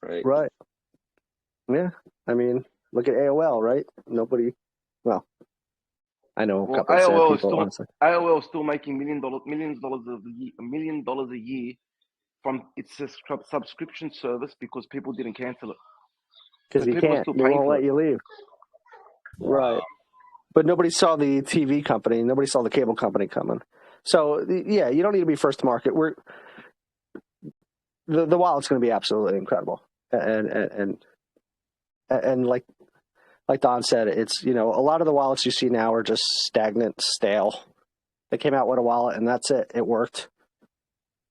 Right. Right. Yeah. I mean, look at AOL, right? Nobody. Well, I know a Well, couple of sad people, honestly. AOL is still making $1 million a year from its subscription service because people didn't cancel it. Because So you people are can't. still They paying won't for let it. you leave. Right. But nobody saw the TV company. Nobody saw the cable company coming. So, yeah, you don't need to be first to market. The wallet's going to be absolutely incredible. And like Don said, it's, you know, a lot of the wallets you see now are just stagnant, stale. They came out with a wallet and that's it. It worked.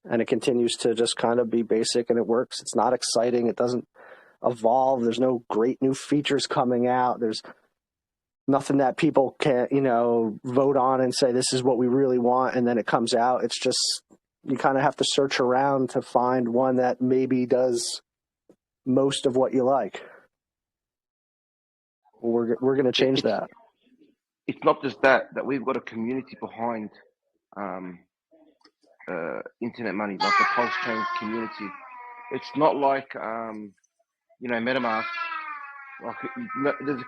And it continues to just kind of be basic and it works. It's not exciting. It doesn't evolve. There's no great new features coming out. There's nothing that people can, you know, vote on and say, this is what we really want. And then it comes out. It's just, you kind of have to search around to find one that maybe does most of what you like. We're going to change that. It's not just that we've got a community behind internet money, like the PulseChain community. It's not like, you know, MetaMask. Like,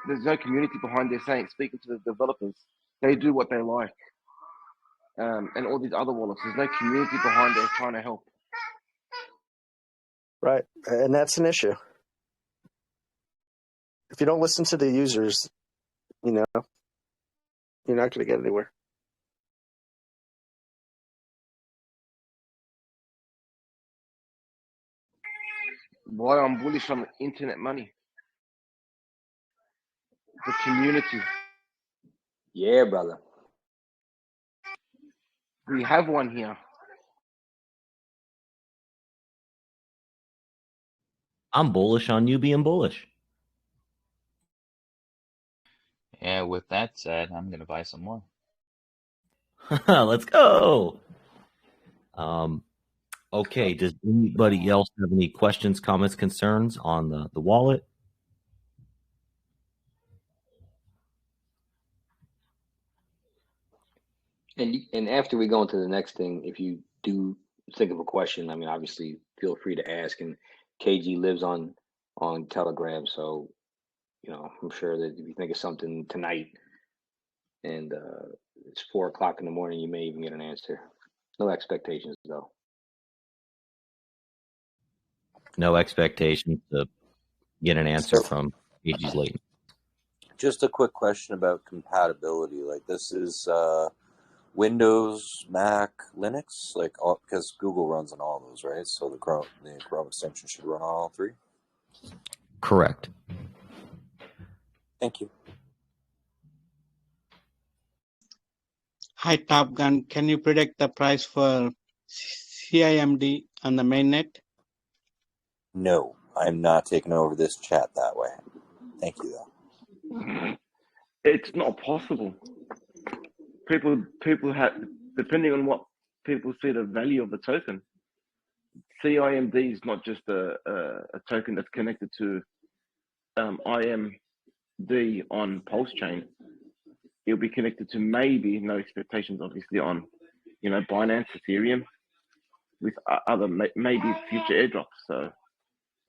there's no community behind there speaking to the developers. They do what they like. And all these other wallets, there's no community behind there trying to help. Right. And that's an issue. If you don't listen to the users, you know, you're not going to get anywhere. Why I'm bullish on internet money. The community. Yeah, brother. We have one here. I'm bullish on you being bullish. Yeah, with that said, I'm going to buy some more. Let's go. Okay, does anybody else have any questions, comments, concerns on the wallet? And after we go into the next thing, if you do think of a question, I mean, obviously feel free to ask. And KG lives on Telegram, so you know, I'm sure that if you think of something tonight and it's 4 o'clock in the morning, you may even get an answer. No expectations though. No expectation to get an answer from KG's Leighton. Just a quick question about compatibility. Like, this is Windows, Mac, Linux, like, because Google runs on all those, right? So the Chrome extension should run on all three. Correct. Thank you. Hi, Top Gun. Can you predict the price for CIMD on the mainnet? No, I'm not taking over this chat that way. Thank you, though. It's not possible. People have, depending on what people see the value of the token. CIMD is not just a token that's connected to IMD on PulseChain. It'll be connected to maybe, no expectations obviously, on, you know, Binance, Ethereum, with other maybe future airdrops. So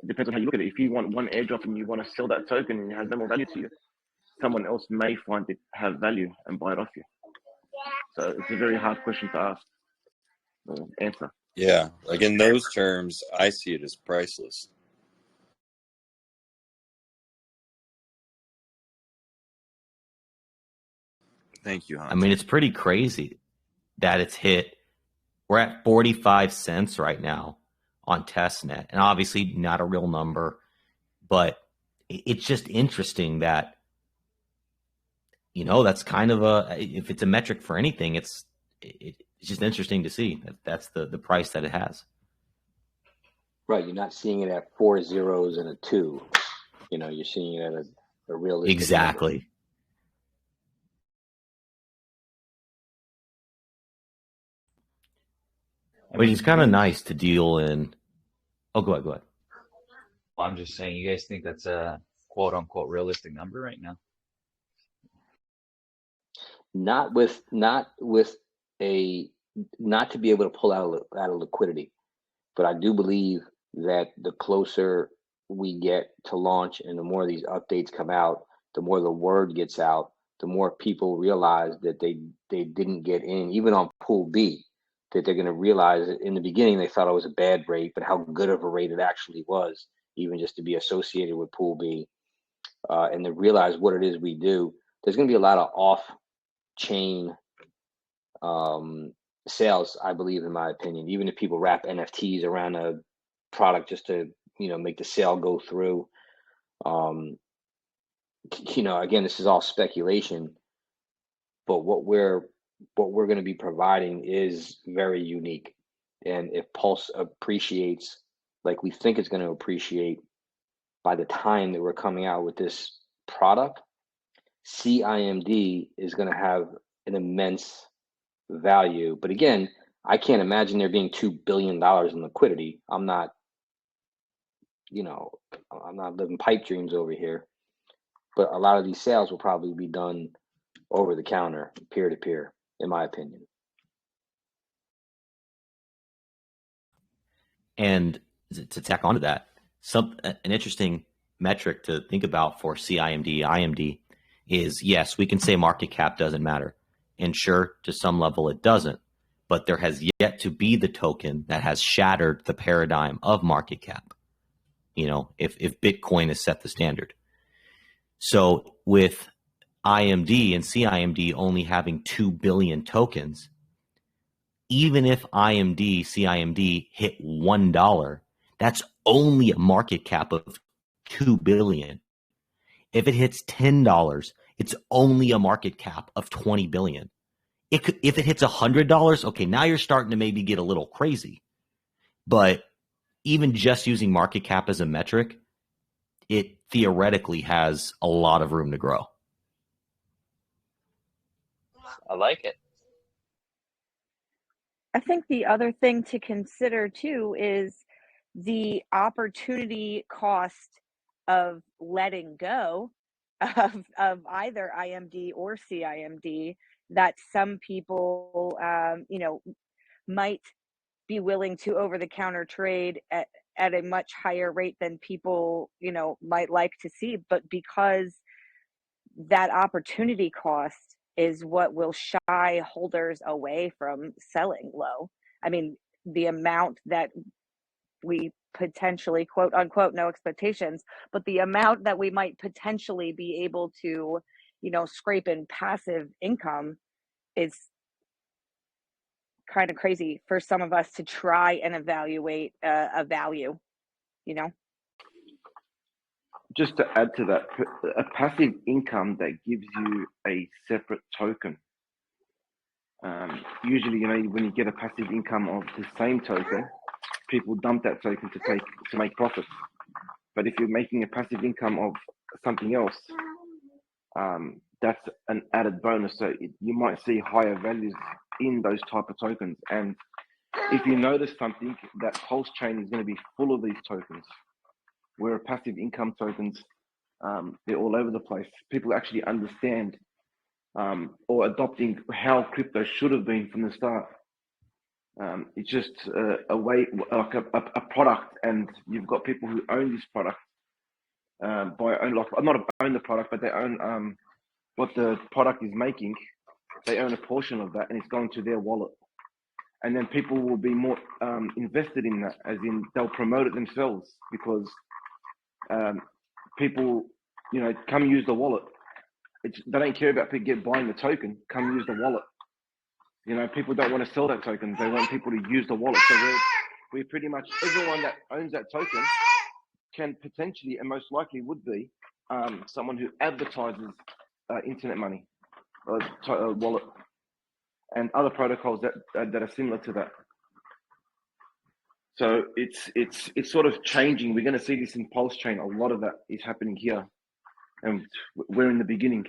it depends on how you look at it. If you want one airdrop and you want to sell that token and it has no more value to you, someone else may find it have value and buy it off you. So it's a very hard question to ask or answer. Yeah, like in those terms, I see it as priceless. Thank you, Hans. I mean, it's pretty crazy that it's hit. We're at 45 cents right now on testnet, and obviously not a real number, but it's just interesting that, you know, that's kind of if it's a metric for anything, it's just interesting to see that that's the price that it has. Right, you're not seeing it at 4 zeros and a 2. You know, you're seeing it at a realistic exactly number. Which is kind of nice to deal in Oh, go ahead. Well, I'm just saying, you guys think that's a quote unquote realistic number right now? Not to be able to pull out of liquidity, but I do believe that the closer we get to launch and the more these updates come out, the more the word gets out, the more people realize that they didn't get in, even on Pool B, that they're going to realize that in the beginning they thought it was a bad rate, but how good of a rate it actually was, even just to be associated with Pool B, and to realize what it is we do. There's going to be a lot of off-chain sales, I believe, in my opinion, even if people wrap NFTs around a product just to, make the sale go through. Again, this is all speculation, but what we're going to be providing is very unique. And if Pulse appreciates like we think it's going to appreciate by the time that we're coming out with this product, Cimd is going to have an immense value. But again, I can't imagine there being $2 billion in liquidity. I'm not living pipe dreams over here. But a lot of these sales will probably be done over the counter, peer to peer, in my opinion. And to tack onto that, an interesting metric to think about for Cimd, IMD is, yes, we can say market cap doesn't matter. And sure, to some level it doesn't. But there has yet to be the token that has shattered the paradigm of market cap. If Bitcoin has set the standard. So with IMD and Cimd only having 2 billion tokens, even if Cimd hit $1, that's only a market cap of 2 billion. If it hits $10, it's only a market cap of 20 billion. If it hits $100, okay, now you're starting to maybe get a little crazy. But even just using market cap as a metric, it theoretically has a lot of room to grow. I like it. I think the other thing to consider too is the opportunity cost of letting go of either IMD or Cimd that some people, might be willing to over-the-counter trade at a much higher rate than people, might like to see. But because that opportunity cost is what will shy holders away from selling low. I mean, the amount that we potentially, quote unquote, no expectations, but the amount that we might potentially be able to, scrape in passive income is kind of crazy for some of us to try and evaluate a value, Just to add to that, a passive income that gives you a separate token. Usually, when you get a passive income of the same token, people dump that token to make profits. But if you're making a passive income of something else, that's an added bonus. So you might see higher values in those type of tokens. And if you notice something, that PulseChain is going to be full of these tokens. Where passive income tokens, they're all over the place. People actually understand or adopting how crypto should have been from the start. It's just a way, like a product, and you've got people who own this product not own the product, but they own what the product is making. They own a portion of that, and it's going to their wallet. And then people will be more invested in that, as in they'll promote it themselves because people, come use the wallet. They don't care about people buying the token. Come use the wallet. People don't want to sell that token. They want people to use the wallet. So we pretty much, everyone that owns that token can potentially, and most likely would be, someone who advertises internet money, wallet, and other protocols that are similar to that. So it's sort of changing. We're going to see this in PulseChain. A lot of that is happening here, and we're in the beginning.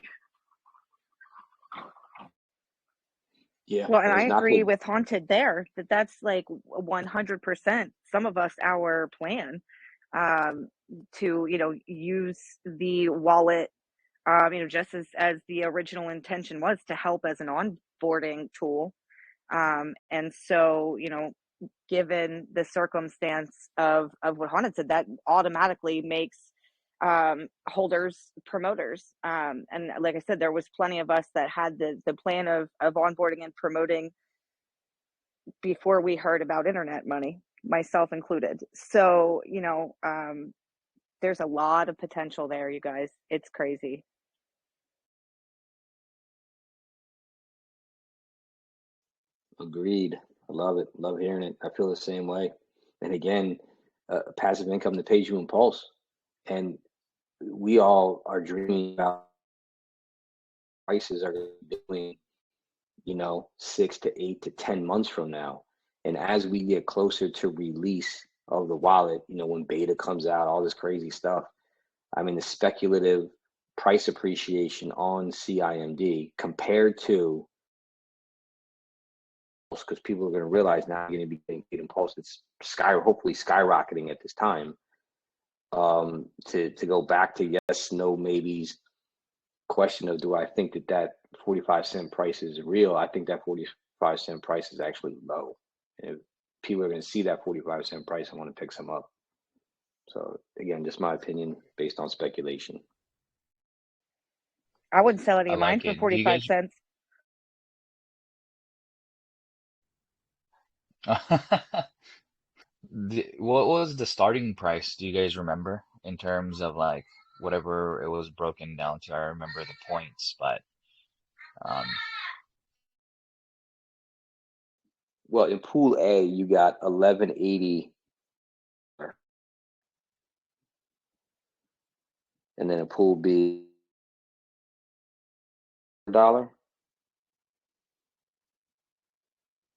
Yeah, Well, and and I it's not agree good. with Haunted there that that's like 100%, some of us, our plan, um, to, use the wallet, just as the original intention was to help as an onboarding tool. And so, given the circumstance of what Haunted said, that automatically makes holders promoters. And like I said, there was plenty of us that had the plan of onboarding and promoting before we heard about internet money, myself included. So, there's a lot of potential there, you guys. It's crazy. Agreed. I love it. Love hearing it. I feel the same way. And again, passive income that pays you in Pulse. And we all are dreaming about prices are doing, 6 to 8 to 10 months from now. And as we get closer to release of the wallet, when beta comes out, all this crazy stuff. I mean, the speculative price appreciation on CIMD compared to, because people are going to realize now you're going to be getting paid in Pulse. It's hopefully skyrocketing at this time. To go back to yes, no, maybes question of do I think that 45-cent price is real? I think that 45-cent price is actually low. If people are going to see that 45-cent price and want to pick some up. So again, just my opinion based on speculation. I wouldn't sell any I of mine like for it. Do you 45 guys? cents. What was the starting price? Do you guys remember in terms of like whatever it was broken down to? I remember the points, but um, Well, in Pool A, you got 1180, and then in Pool B, $1,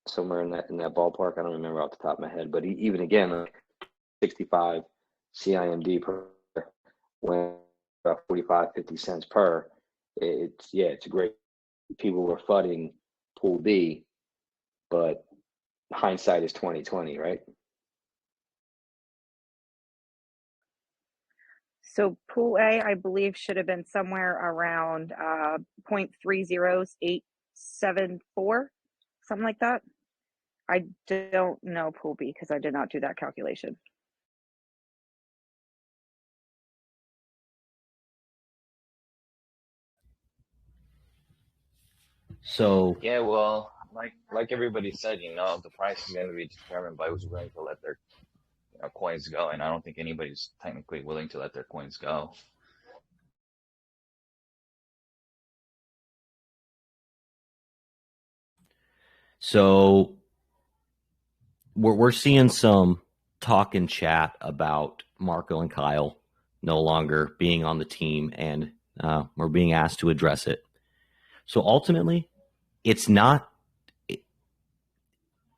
somewhere in that ballpark. I don't remember off the top of my head, but even again, like 65 CIMD per when about 45, 50 cents per. It's great. People were flooding Pool B, but hindsight is 2020, right? So pool A, I believe, should have been somewhere around 0.30874, something like that. I don't know pool B because I did not do that calculation. So yeah, well, like everybody said, the price is going to be determined by who's willing to let their coins go, and I don't think anybody's technically willing to let their coins go. So we're seeing some talk and chat about Marco and Kyle no longer being on the team, and we're being asked to address it. So ultimately, it's not.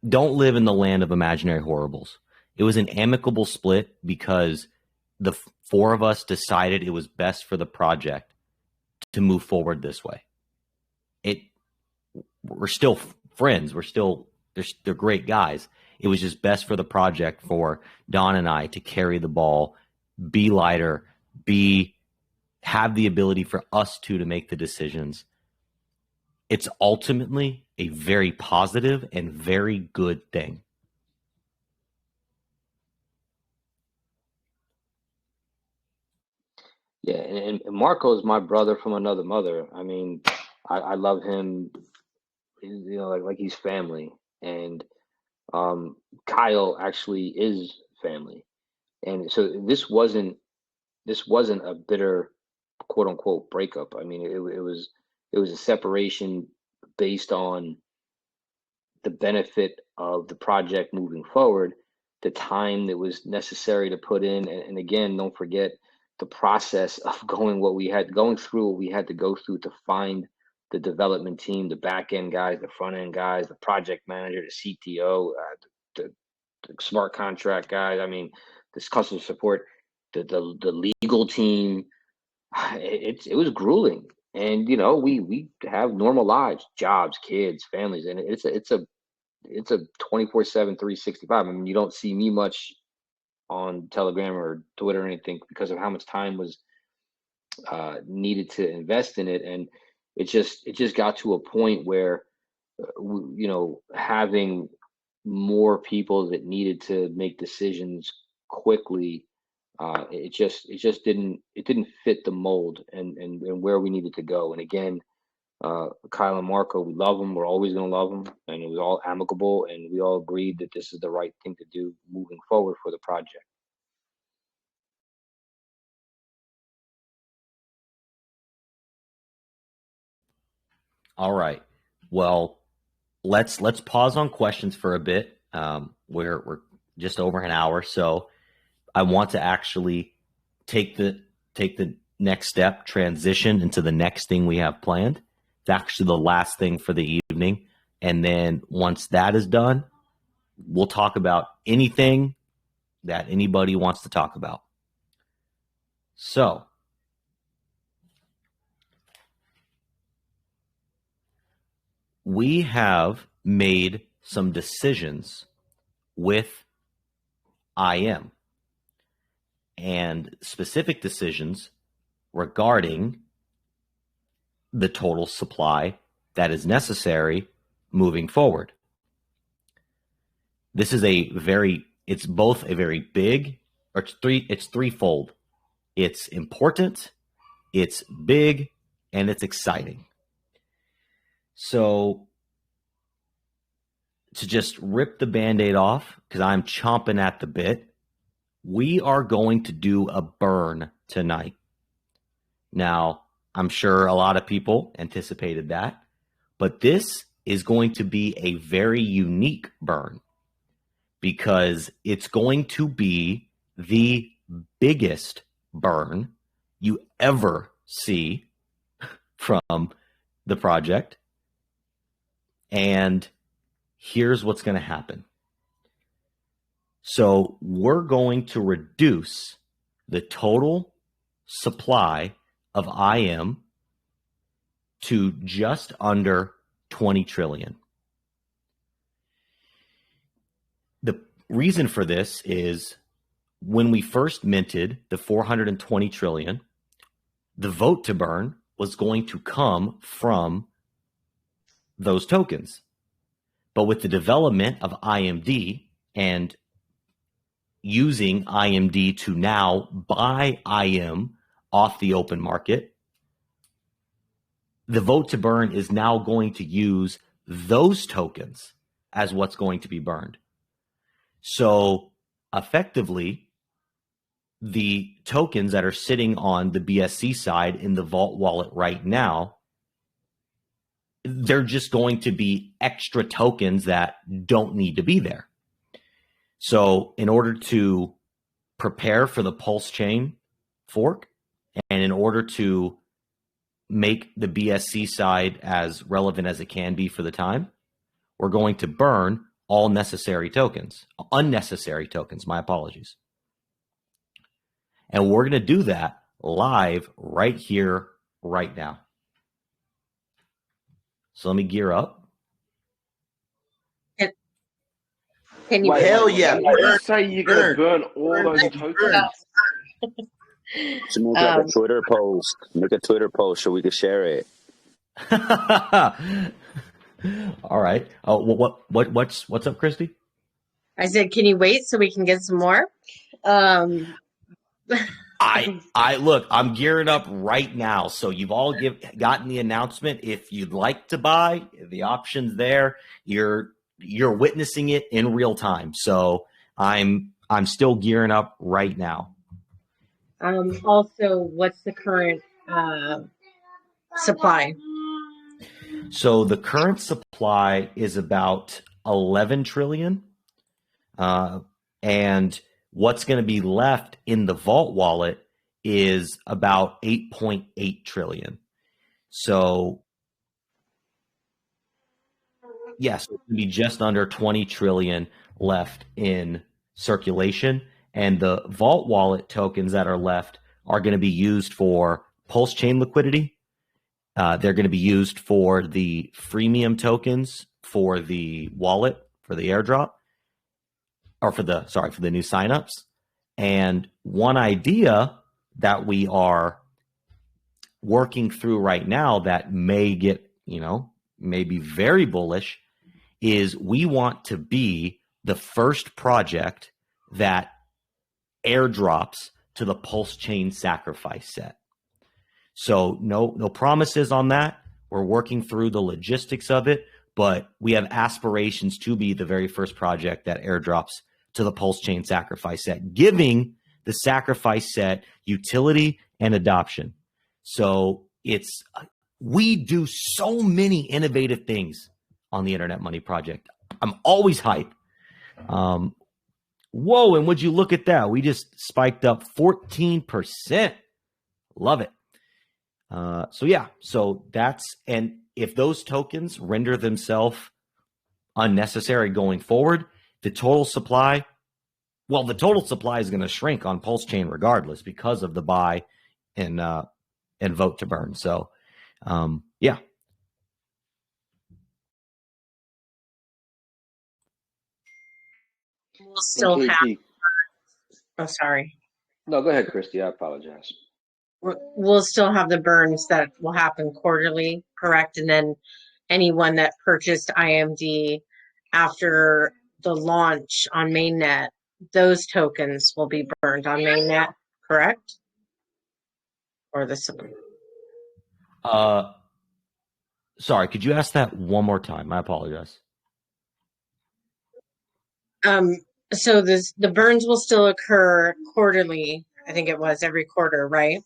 Don't live in the land of imaginary horribles. It was an amicable split because the four of us decided it was best for the project to move forward this way. We're still friends. They're great guys. It was just best for the project for Don and I to carry the ball, be lighter, have the ability for us two to make the decisions. It's ultimately a very positive and very good thing. Yeah, and Marco is my brother from another mother. I mean, I love him, like he's family. And Kyle actually is family. And so this wasn't a bitter quote unquote breakup. I mean, it was a separation based on the benefit of the project moving forward, the time that was necessary to put in, and again, don't forget the process of going through what we had to go through to find the development team, the back end guys, the front end guys, the project manager, the CTO, the smart contract guys. I mean, this customer support, the legal team. It was grueling, And we have normal lives, jobs, kids, families, and it's a 24/7, 365. I mean, you don't see me much on Telegram or Twitter or anything because of how much time was needed to invest in it. And it just got to a point where having more people that needed to make decisions quickly, it just didn't fit the mold and where we needed to go. And again, Kyle and Marco, we love them. We're always going to love them, and it was all amicable, and we all agreed that this is the right thing to do moving forward for the project. All right. Well, let's pause on questions for a bit. We're just over an hour, so I want to actually take the next step, transition into the next thing we have planned. It's actually the last thing for the evening, and then once that is done, we'll talk about anything that anybody wants to talk about. So, we have made some decisions with IM and specific decisions regarding the total supply that is necessary moving forward. This is it's both a very big, or it's threefold. It's important, it's big, and it's exciting. So to just rip the Band-Aid off, because I'm chomping at the bit, we are going to do a burn tonight. Now, I'm sure a lot of people anticipated that, but this is going to be a very unique burn because it's going to be the biggest burn you ever see from the project. And here's what's going to happen. So we're going to reduce the total supply of IM to just under 20 trillion. The reason for this is when we first minted the 420 trillion, the vote to burn was going to come from those tokens. But with the development of IMD and using IMD to now buy IM off the open market, the vote to burn is now going to use those tokens as what's going to be burned. So effectively, the tokens that are sitting on the BSC side in the Vault wallet right now, they're just going to be extra tokens that don't need to be there. So in order to prepare for the PulseChain fork, and in order to make the BSC side as relevant as it can be for the time, we're going to burn all unnecessary tokens, my apologies. And we're going to do that live right here, right now. So let me gear up. Can you? Wait, Hell yeah! Did you say you're going to burn all those tokens? So make like a Twitter post. Make a Twitter post so we can share it. All right. What's up, Christy? I said, can you wait so we can get some more? I look, I'm gearing up right now. So you've all gotten the announcement. If you'd like to buy, the option's there. You're witnessing it in real time. So I'm still gearing up right now. Also, what's the current supply? So the current supply is about 11 trillion. And what's going to be left in the Vault wallet is about 8.8 trillion. So yes, it will be just under 20 trillion left in circulation. And the Vault wallet tokens that are left are going to be used for PulseChain liquidity They're going to be used for the freemium tokens for the wallet, for the airdrop, or for the new signups. And one idea that we are working through right now that may get, may be very bullish is we want to be the first project that airdrops to the PulseChain sacrifice set. So no promises on that. We're working through the logistics of it, but we have aspirations to be the very first project that airdrops to the PulseChain sacrifice set, giving the sacrifice set utility and adoption. So we do so many innovative things on the Internet Money Project. I'm always hyped. Whoa, and would you look at that? We just spiked up 14%. Love it. So that's, and if those tokens render themselves unnecessary going forward, the total supply is going to shrink on PulseChain regardless because of the buy and vote to burn. So, yeah. We'll still have. Oh, sorry. No, go ahead, Christy. I apologize. We'll still have the burns that will happen quarterly, correct? And then anyone that purchased IMD after the launch on mainnet, those tokens will be burned on mainnet, correct? Or the sorry, could you ask that one more time? I apologize. So the burns will still occur quarterly. I think it was every quarter, right?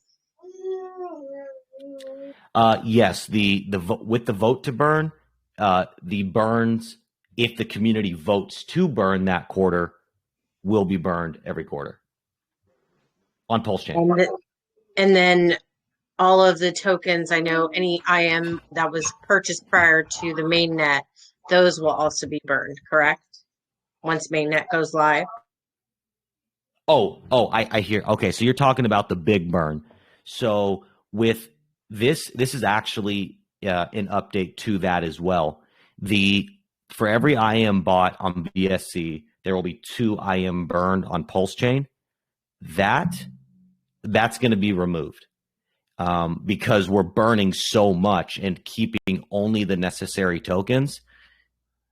Yes, with the vote to burn, the burns, if the community votes to burn that quarter, will be burned every quarter on PulseChain. And then all of the tokens, I know any IM that was purchased prior to the mainnet, those will also be burned, correct? Once mainnet goes live. I hear. Okay, so you're talking about the big burn. So with this is actually an update to that as well. For every IM bought on BSC, there will be 2 IM burned on PulseChain. That's going to be removed because we're burning so much and keeping only the necessary tokens.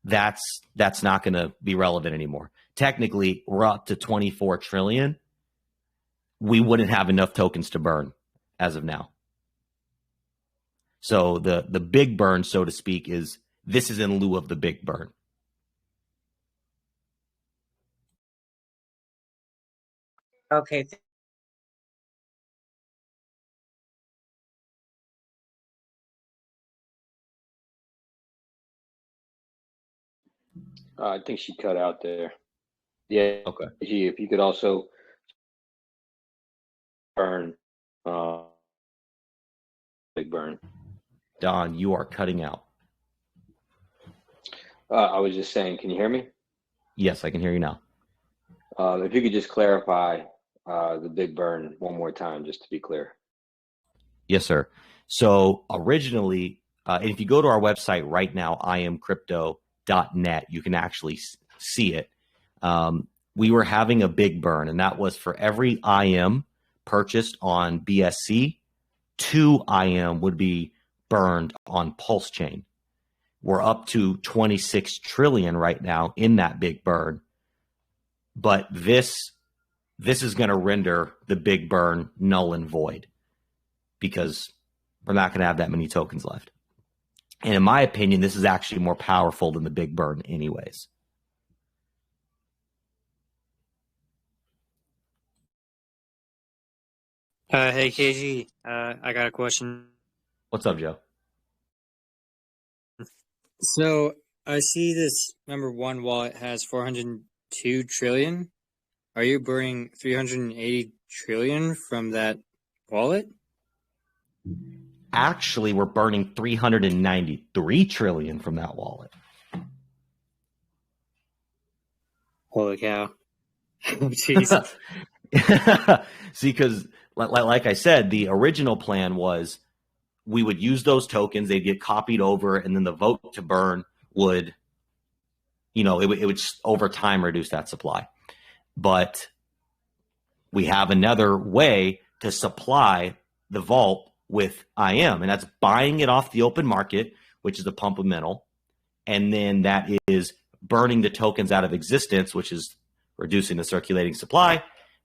That's not going to be relevant anymore. Technically, we're up to 24 trillion. We wouldn't have enough tokens to burn as of now. So the big burn, so to speak, is in lieu of the big burn. Okay. I think she cut out there. Yeah. Okay. If you could also burn, big burn. Don, you are cutting out. I was just saying, can you hear me? Yes, I can hear you now. If you could just clarify the big burn one more time, just to be clear. Yes, sir. So originally, and if you go to our website right now, imcrypto.net, you can actually see it. We were having a big burn, and that was for every IM purchased on BSC, 2 IM would be burned on PulseChain. We're up to 26 trillion right now in that big burn. But this is going to render the big burn null and void because we're not going to have that many tokens left. And in my opinion, this is actually more powerful than the big burn anyways. Hey, KG, I got a question. What's up, Joe? So I see this number one wallet has 402 trillion. Are you burning 380 trillion from that wallet? Actually, we're burning 393 trillion from that wallet. Holy cow. Jeez. See, because like I said, the original plan was we would use those tokens, they'd get copied over, and then the vote to burn would, it would over time reduce that supply. But we have another way to supply the vault with IM, and that's buying it off the open market, which is a pump of metal. And then that is burning the tokens out of existence, which is reducing the circulating supply,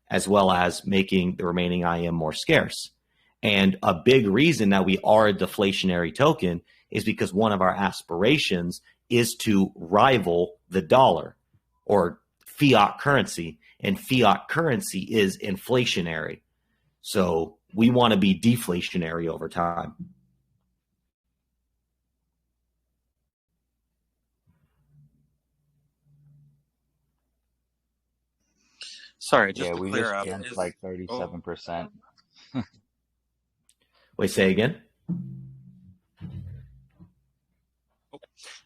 as well as making the remaining IM more scarce. And a big reason that we are a deflationary token is because one of our aspirations is to rival the dollar or fiat currency, and fiat currency is inflationary. So we want to be deflationary over time. Sorry, just to clear up, it's like 37%. Wait, say again?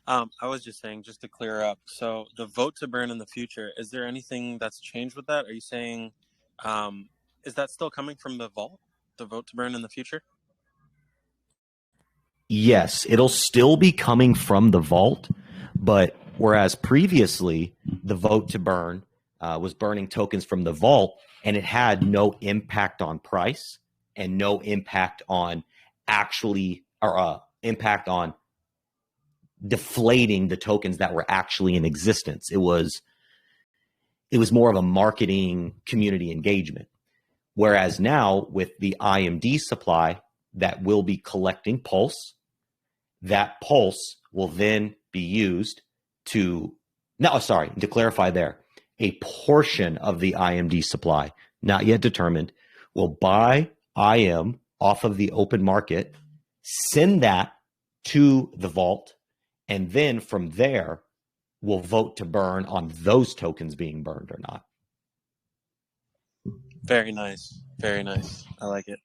I was just saying, just to clear up, so the vote to burn in the future, is there anything that's changed with that? Are you saying, is that still coming from the vault, the vote to burn in the future? Yes, it'll still be coming from the vault, but whereas previously the vote to burn was burning tokens from the vault, and it had no impact on price and no impact on impact on deflating the tokens that were actually in existence. It was more of a marketing community engagement. Whereas now with the IMD supply that will be collecting Pulse, that Pulse will then be used to clarify there, a portion of the IMD supply, not yet determined, will buy IM off of the open market, send that to the vault, and then from there, we'll vote to burn on those tokens being burned or not. Very nice. Very nice. I like it.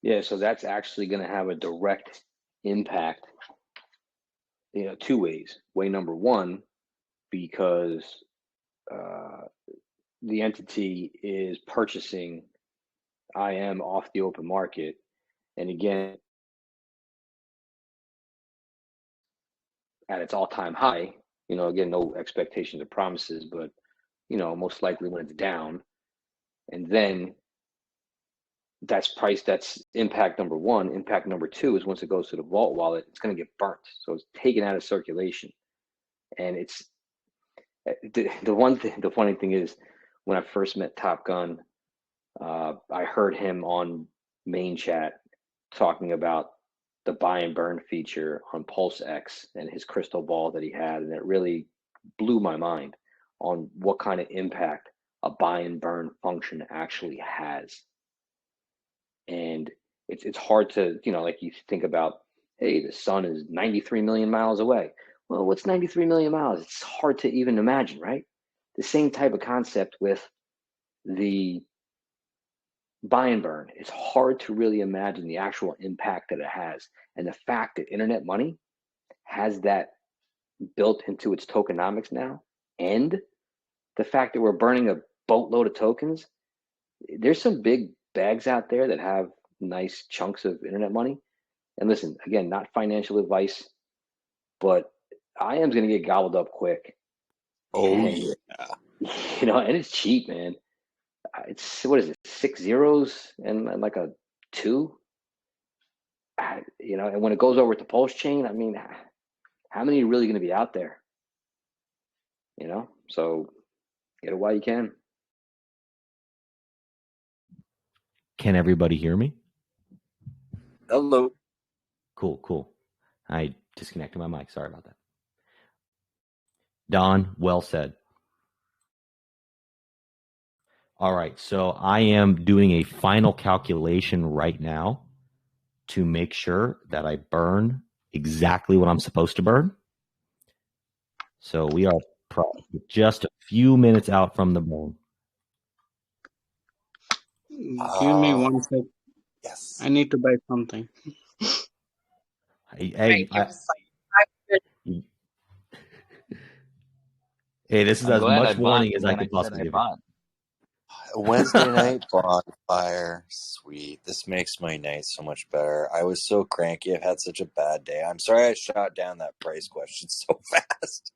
Yeah, so that's actually going to have a direct impact, two ways. Way number one, because the entity is purchasing IM off the open market. And again, at its all-time high, again, no expectations or promises, but, most likely when it's down. And then that's impact number one. Impact number two is once it goes to the vault wallet, it's going to get burnt. So it's taken out of circulation. And it's the funny thing is, when I first met Top Gun, I heard him on main chat talking about the buy and burn feature on PulseX and his crystal ball that he had. And it really blew my mind on what kind of impact a buy and burn function actually has. And it's hard to, like you think about, hey, the sun is 93 million miles away. Well, what's 93 million miles? It's hard to even imagine, right? The same type of concept with the buy and burn. It's hard to really imagine the actual impact that it has. And the fact that internet money has that built into its tokenomics now, and the fact that we're burning a boatload of tokens, there's some big bags out there that have nice chunks of internet money. And listen, again, not financial advice, but IM's going to get gobbled up quick. Oh, and, yeah. And it's cheap, man. It's, what is it, 6 zeros and like a 2? And when it goes over to PulseChain, I mean, how many are really going to be out there? So get it while you can. Can everybody hear me? Hello. Cool. I disconnected my mic. Sorry about that. Don, well said. All right, so I am doing a final calculation right now to make sure that I burn exactly what I'm supposed to burn. So we are just a few minutes out from the burn. Give me 1 sec. Yes. I need to buy something. Hey, this is I'm as glad much I warning bought as I when could I said possibly I give bought. Wednesday night bonfire. Sweet. This makes my night so much better. I was so cranky. I've had such a bad day. I'm sorry I shot down that price question so fast.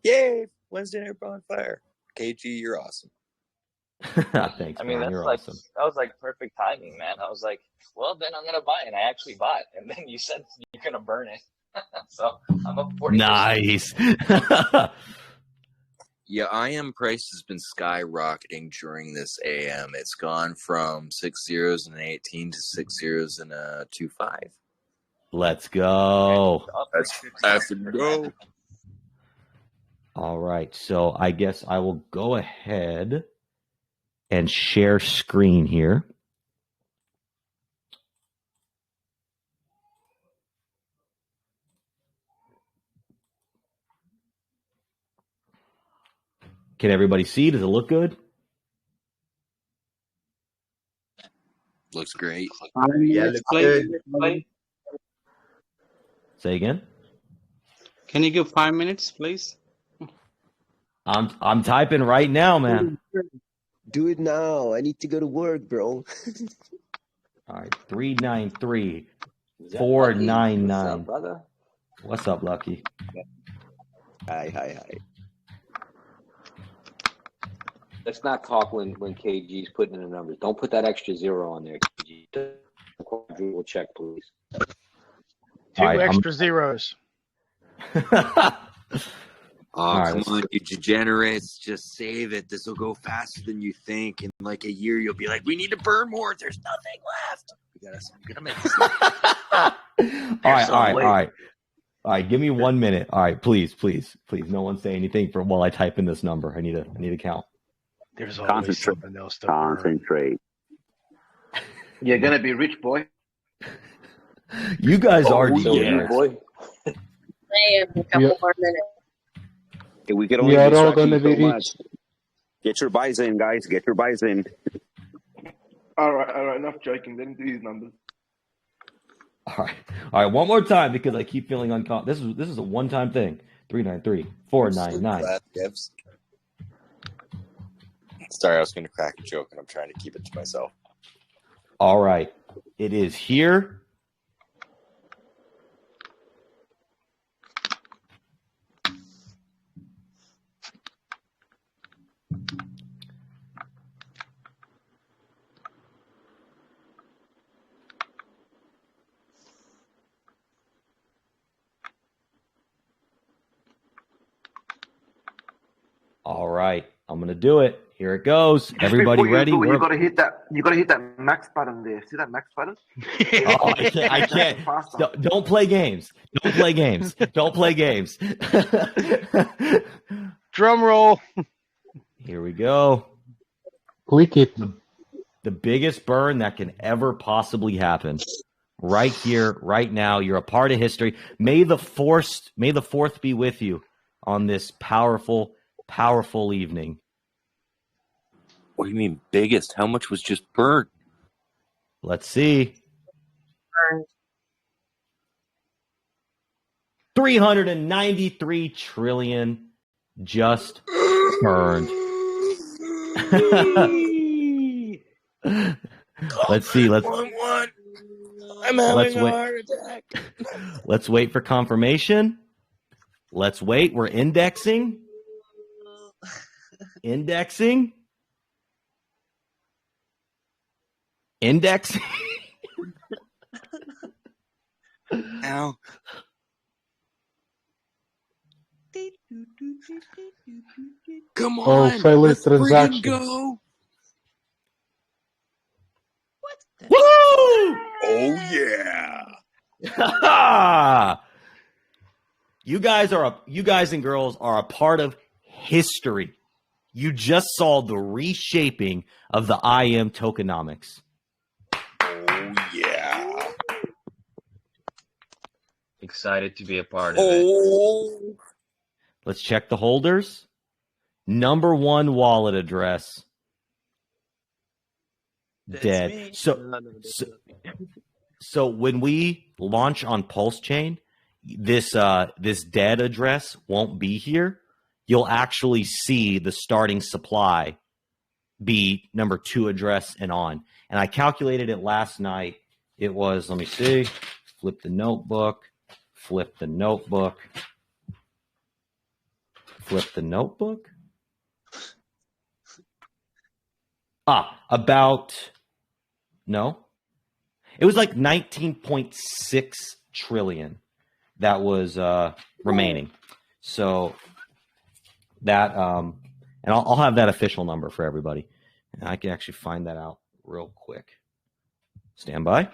Yay! Wednesday night bonfire. KG, you're awesome. Thanks, I mean, man. that's You're like awesome. that was like perfect timing, man. I was like, well, then I'm gonna buy it. And I actually bought, and then you said you're gonna burn it, so I'm up 40%. Nice. Yeah, IM price has been skyrocketing during this AM. It's gone from 6 zeros and an 18 to 6 zeros and a 2.5. Let's go. Let's go. All right. So I guess I will go ahead and share screen here. Can everybody see? Does it look good? Looks great. Yeah, looks good. Say again. Can you give 5 minutes, please? I'm typing right now, man. Do it now. I need to go to work, bro. All right, 393 Is that 499. Lucky? What's up, brother? What's up, Lucky? Hi. Let's not talk when KG's putting in the numbers. Don't put that extra zero on there, KG. Quadruple check, please. Two extra zeros. Oh, right, come on, you degenerates. Just save it. This will go faster than you think. In like a year, you'll be like, we need to burn more. There's nothing left. We gotta make this. All right. Give me 1 minute. All right, please. No one say anything while I type in this number. I need to count. There's always something else to burn. Concentrate. You're gonna be rich, boy. You guys are degenerates. Boy. I have a couple more minutes. Okay, we can only are be all so going to be much. rich. Get your buys in, guys. Get your buys in. All right. Enough joking. Then do these numbers. All right. One more time because I keep feeling uncomfortable. This is a one-time thing. 393 499. Sorry, I was going to crack a joke, and I'm trying to keep it to myself. All right. It is here. All right, I'm gonna do it. Here it goes. Everybody ready? You gotta hit that. You gotta hit that max button there. See that max button? Oh, I can't. Don't play games. Don't play games. Drum roll. Here we go. Click it. The biggest burn that can ever possibly happen. Right here, right now. You're a part of history. May the fourth be with you on this powerful evening. What do you mean biggest? How much was just burned? Let's see. 393 trillion just burned. Let's see. I'm having a heart attack. Let's wait for confirmation. Let's wait. We're indexing. Indexing. Ow. Come on. Failed transaction. Go. Woo! Oh yeah. You guys and girls are a part of history. You just saw the reshaping of the IM tokenomics. Oh yeah. Excited to be a part of it. Let's check the holders. Number one wallet address. Dead. So when we launch on PulseChain, this dead address won't be here. You'll actually see the starting supply be number 2 address and on. And I calculated it last night. It was, let me see, flip the notebook. It was like 19.6 trillion that was remaining. So that, and I'll have that official number for everybody. And I can actually find that out real quick. Stand by.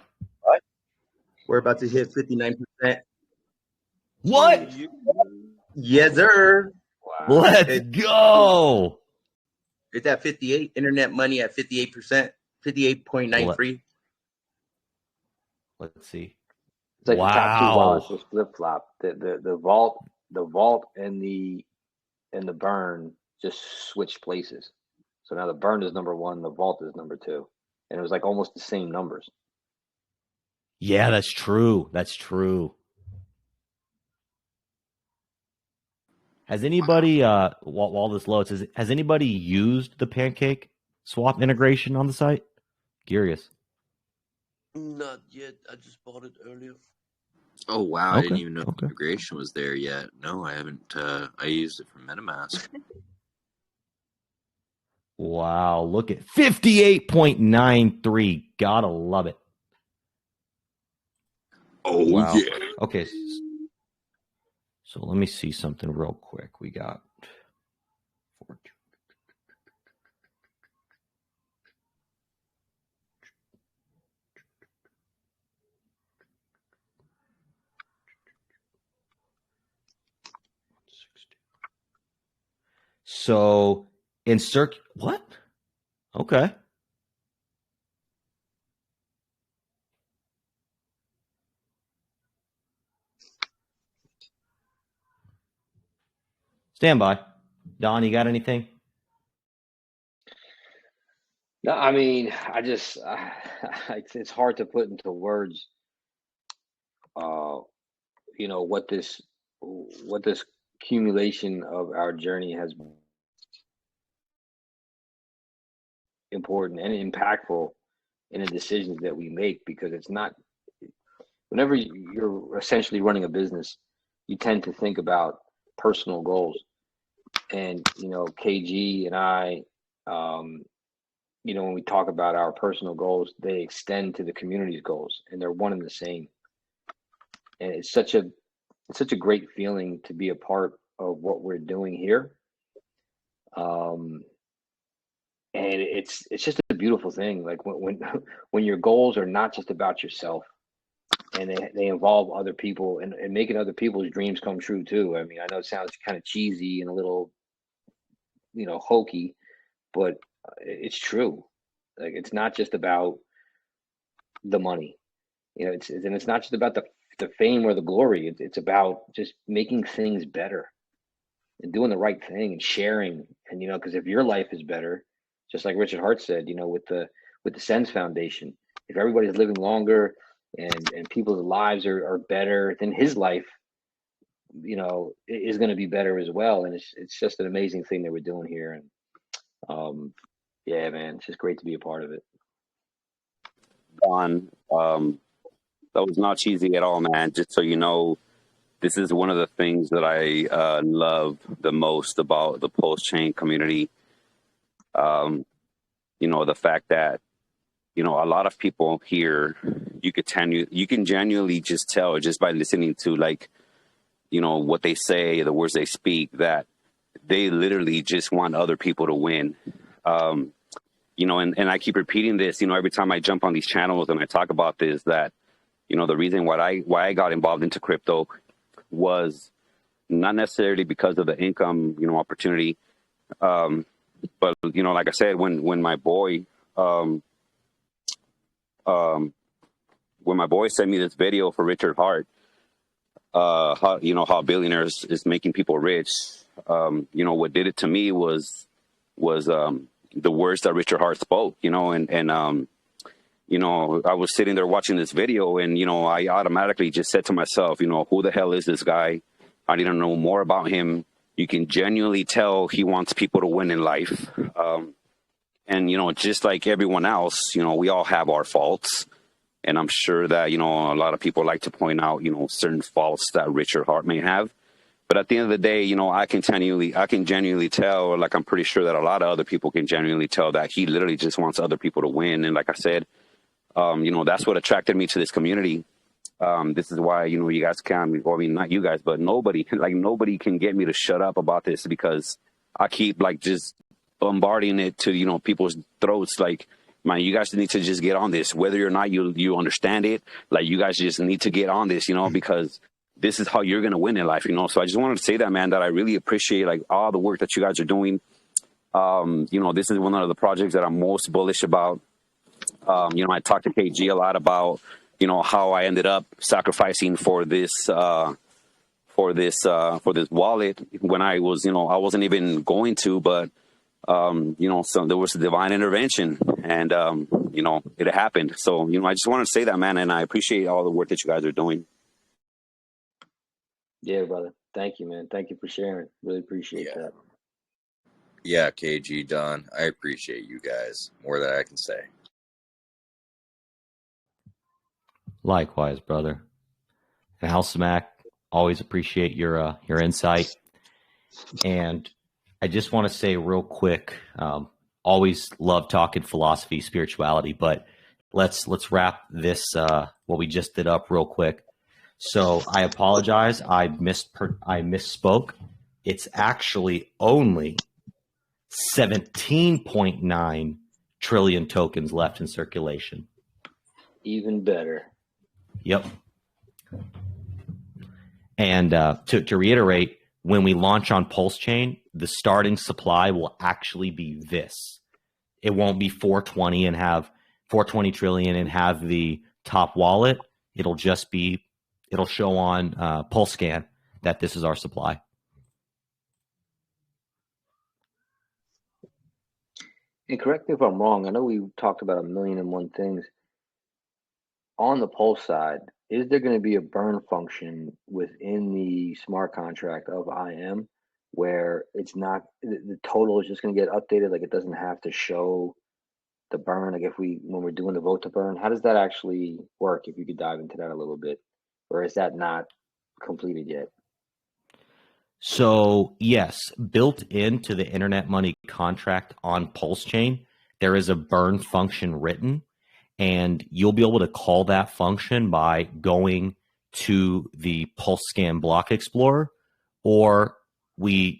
We're about to hit 59%. What? Yes, sir. Wow. Let's go. It's at 58. Internet money at 58%, 58.93. Let's see. It's like the top 2 wallets was flip flop. The vault and the burn just switched places. So now the burn is number 1, the vault is number 2, and it was like almost the same numbers. Yeah, that's true. Has anybody, while this loads, has anybody used the Pancake swap integration on the site? Curious. Not yet. I just bought it earlier. Oh wow! Okay. I didn't even know the integration was there yet. No, I haven't. I used it for MetaMask. Wow! Look at 58.93. Gotta love it. Oh wow. Yeah. Okay. So let me see something real quick. We got 4. So insert what? Okay. Stand by. Don, you got anything? No, I mean, it's hard to put into words, what this accumulation of our journey has been important and impactful in the decisions that we make, because it's not, whenever you're essentially running a business, you tend to think about personal goals. And, KG and I, when we talk about our personal goals, they extend to the community's goals, and they're one and the same. And it's such a great feeling to be a part of what we're doing here. And it's just a beautiful thing. Like when your goals are not just about yourself, and they involve other people and making other people's dreams come true too. I mean, I know it sounds kind of cheesy and a little, hokey, but it's true. Like, it's not just about the money, and it's not just about the fame or the glory. It's about just making things better and doing the right thing and sharing. And, because if your life is better, just like Richard Hart said, with the Cimd Foundation, if everybody's living longer and people's lives are better, then his life, is going to be better as well. And it's just an amazing thing that we're doing here. And yeah, man, it's just great to be a part of it. Don, that was not cheesy at all, man. Just so you know, this is one of the things that I love the most about the PulseChain community. The fact that, a lot of people here, you can genuinely just tell just by listening to, like, what they say, the words they speak, that they literally just want other people to win. And I keep repeating this, every time I jump on these channels and I talk about this, that, the reason why I got involved into crypto was not necessarily because of the income, opportunity. But, like I said, when my boy sent me this video for Richard Hart, how billionaires is making people rich. What did it to me was the words that Richard Hart spoke, and I was sitting there watching this video, and, I automatically just said to myself, who the hell is this guy? I need to know more about him. You can genuinely tell he wants people to win in life. And, just like everyone else, we all have our faults. And I'm sure that, a lot of people like to point out, certain faults that Richard Hart may have. But at the end of the day, I can genuinely tell, like I'm pretty sure that a lot of other people can genuinely tell that he literally just wants other people to win. And like I said, that's what attracted me to this community. This is why, you guys can, well, I mean, not you guys, but nobody can get me to shut up about this, because I keep just bombarding it to, people's throats. Like, man, you guys need to just get on this, whether or not you understand it. Like, you guys just need to get on this, because this is how you're going to win in life, So I just wanted to say that, man, that I really appreciate all the work that you guys are doing. This is one of the projects that I'm most bullish about. I talked to KG a lot about, how I ended up sacrificing for this wallet when I was, I wasn't even going to, but, so there was a divine intervention, and, it happened. So, I just wanted to say that, man, and I appreciate all the work that you guys are doing. Yeah, brother. Thank you, man. Thank you for sharing. Really appreciate that. Yeah, KG, Don, I appreciate you guys more than I can say. Likewise, brother. And House Mac, always appreciate your insight. And I just want to say real quick, always love talking philosophy, spirituality, but let's wrap this what we just did up real quick. So I apologize. I misspoke. It's actually only 17.9 trillion tokens left in circulation. Even better. Yep. And to reiterate, when we launch on PulseChain, the starting supply will actually be this. It won't be 420 and have 420 trillion and have the top wallet. It'll show on PulseScan that this is our supply. And correct me if I'm wrong. I know we talked about 1,000,001 things. On the Pulse side, is there going to be a burn function within the smart contract of IM where it's not, the total is just going to get updated? Like, it doesn't have to show the burn. Like, when we're doing the vote to burn, how does that actually work? If you could dive into that a little bit, or is that not completed yet? So yes, built into the Internet Money contract on PulseChain, there is a burn function written, and you'll be able to call that function by going to the PulseScan Block Explorer, or we're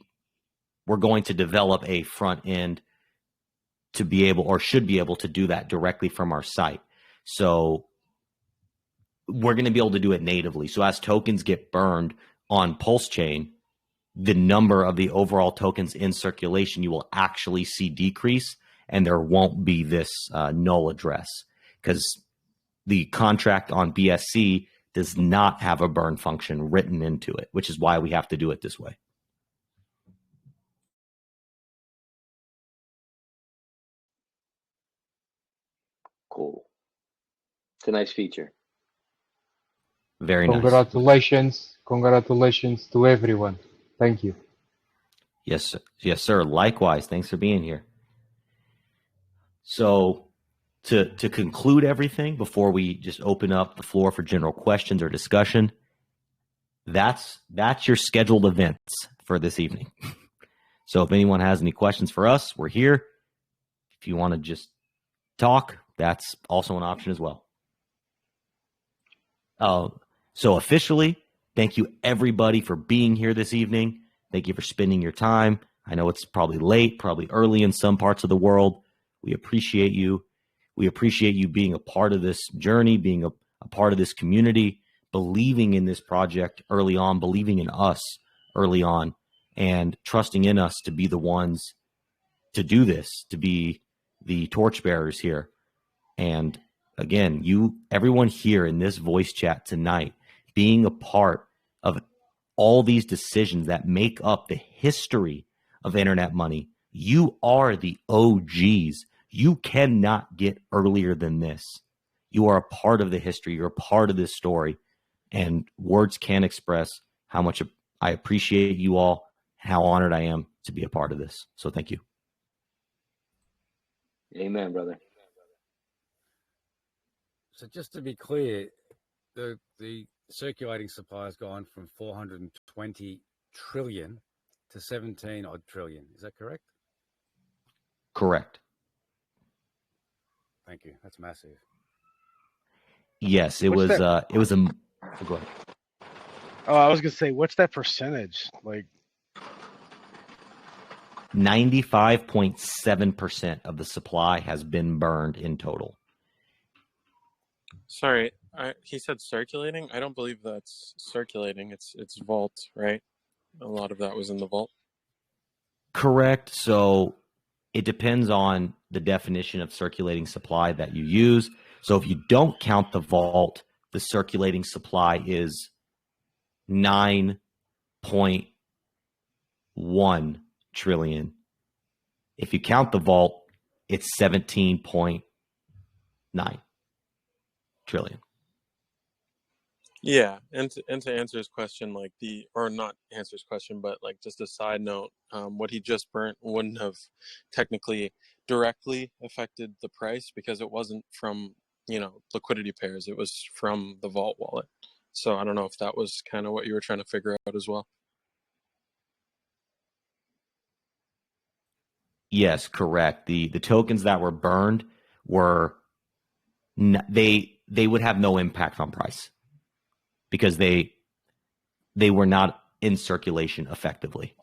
going to develop a front end to be able, or should be able, to do that directly from our site. So we're going to be able to do it natively. So as tokens get burned on PulseChain, the number of the overall tokens in circulation you will actually see decrease, and there won't be this null address, because the contract on BSC does not have a burn function written into it, which is why we have to do it this way. Cool. It's a nice feature. Very nice. Congratulations to everyone. Thank you. Yes, sir. Likewise. Thanks for being here. So to conclude everything, before we just open up the floor for general questions or discussion, that's your scheduled events for this evening. So if anyone has any questions for us, we're here. If you want to just talk, that's also an option as well. So officially, thank you everybody for being here this evening. Thank you for spending your time. I know it's probably late, probably early in some parts of the world. We appreciate you. We appreciate you being a part of this journey, being a part of this community, believing in this project early on, believing in us early on, and trusting in us to be the ones to do this, to be the torchbearers here. And again, everyone here in this voice chat tonight, being a part of all these decisions that make up the history of Internet money, you are the OGs. You cannot get earlier than this. You are a part of the history. You're a part of this story. And words can't express how much I appreciate you all, how honored I am to be a part of this. So thank you. Amen, brother. So just to be clear, the circulating supply has gone from 420 trillion to 17 odd trillion. Is that correct? Correct. Thank you. That's massive. Yes, it was. It was a. Go ahead. Oh, I was gonna say, what's that percentage? Like 95.7% of the supply has been burned in total. Sorry, he said circulating. I don't believe that's circulating. It's vault, right? A lot of that was in the vault. Correct. So it depends on the definition of circulating supply that you use. So if you don't count the vault, the circulating supply is 9.1 trillion. If you count the vault, it's 17.9 trillion. Yeah, and to answer his question, like or not answer his question, but like just a side note, what he just burnt wouldn't have technically directly affected the price because it wasn't from, liquidity pairs. It was from the vault wallet. So I don't know if that was kind of what you were trying to figure out as well. Yes, correct. The tokens that were burned were they would have no impact on price because they were not in circulation effectively.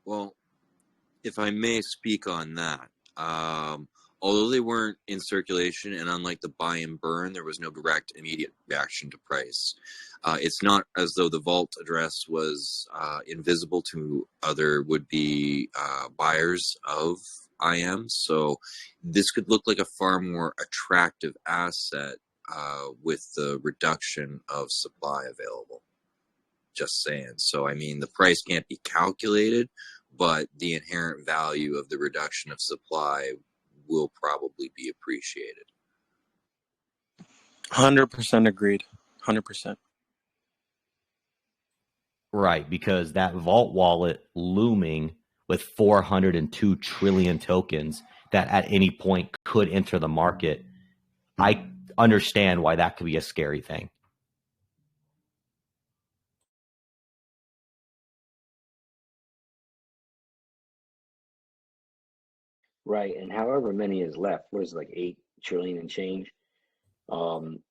Well, if I may speak on that, although they weren't in circulation, and unlike the buy and burn, there was no direct immediate reaction to price. It's not as though the vault address was invisible to other would-be buyers of IM. So this could look like a far more attractive asset with the reduction of supply available. Just saying. So, I mean, the price can't be calculated, but the inherent value of the reduction of supply will probably be appreciated. 100% agreed. 100%. Right, because that vault wallet looming with 402 trillion tokens that at any point could enter the market, I understand why that could be a scary thing. Right, and however many is left, what is it, like 8 trillion and change? Don't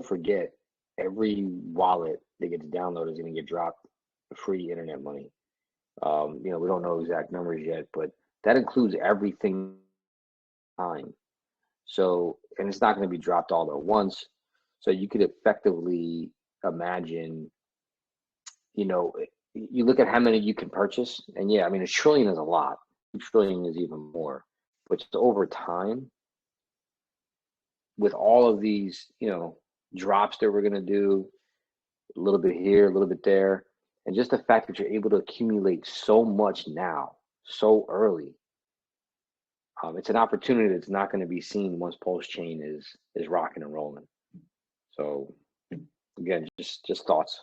forget, every wallet that gets downloaded is going to get dropped free internet money. We don't know exact numbers yet, but that includes everything time. So, and it's not going to be dropped all at once. So you could effectively imagine, you look at how many you can purchase, and yeah, I mean, 1 trillion is a lot. 2 trillion is even more. But just over time, with all of these, drops that we're going to do, a little bit here, a little bit there, and just the fact that you're able to accumulate so much now, so early, it's an opportunity that's not going to be seen once PulseChain is rocking and rolling. So, again, just thoughts.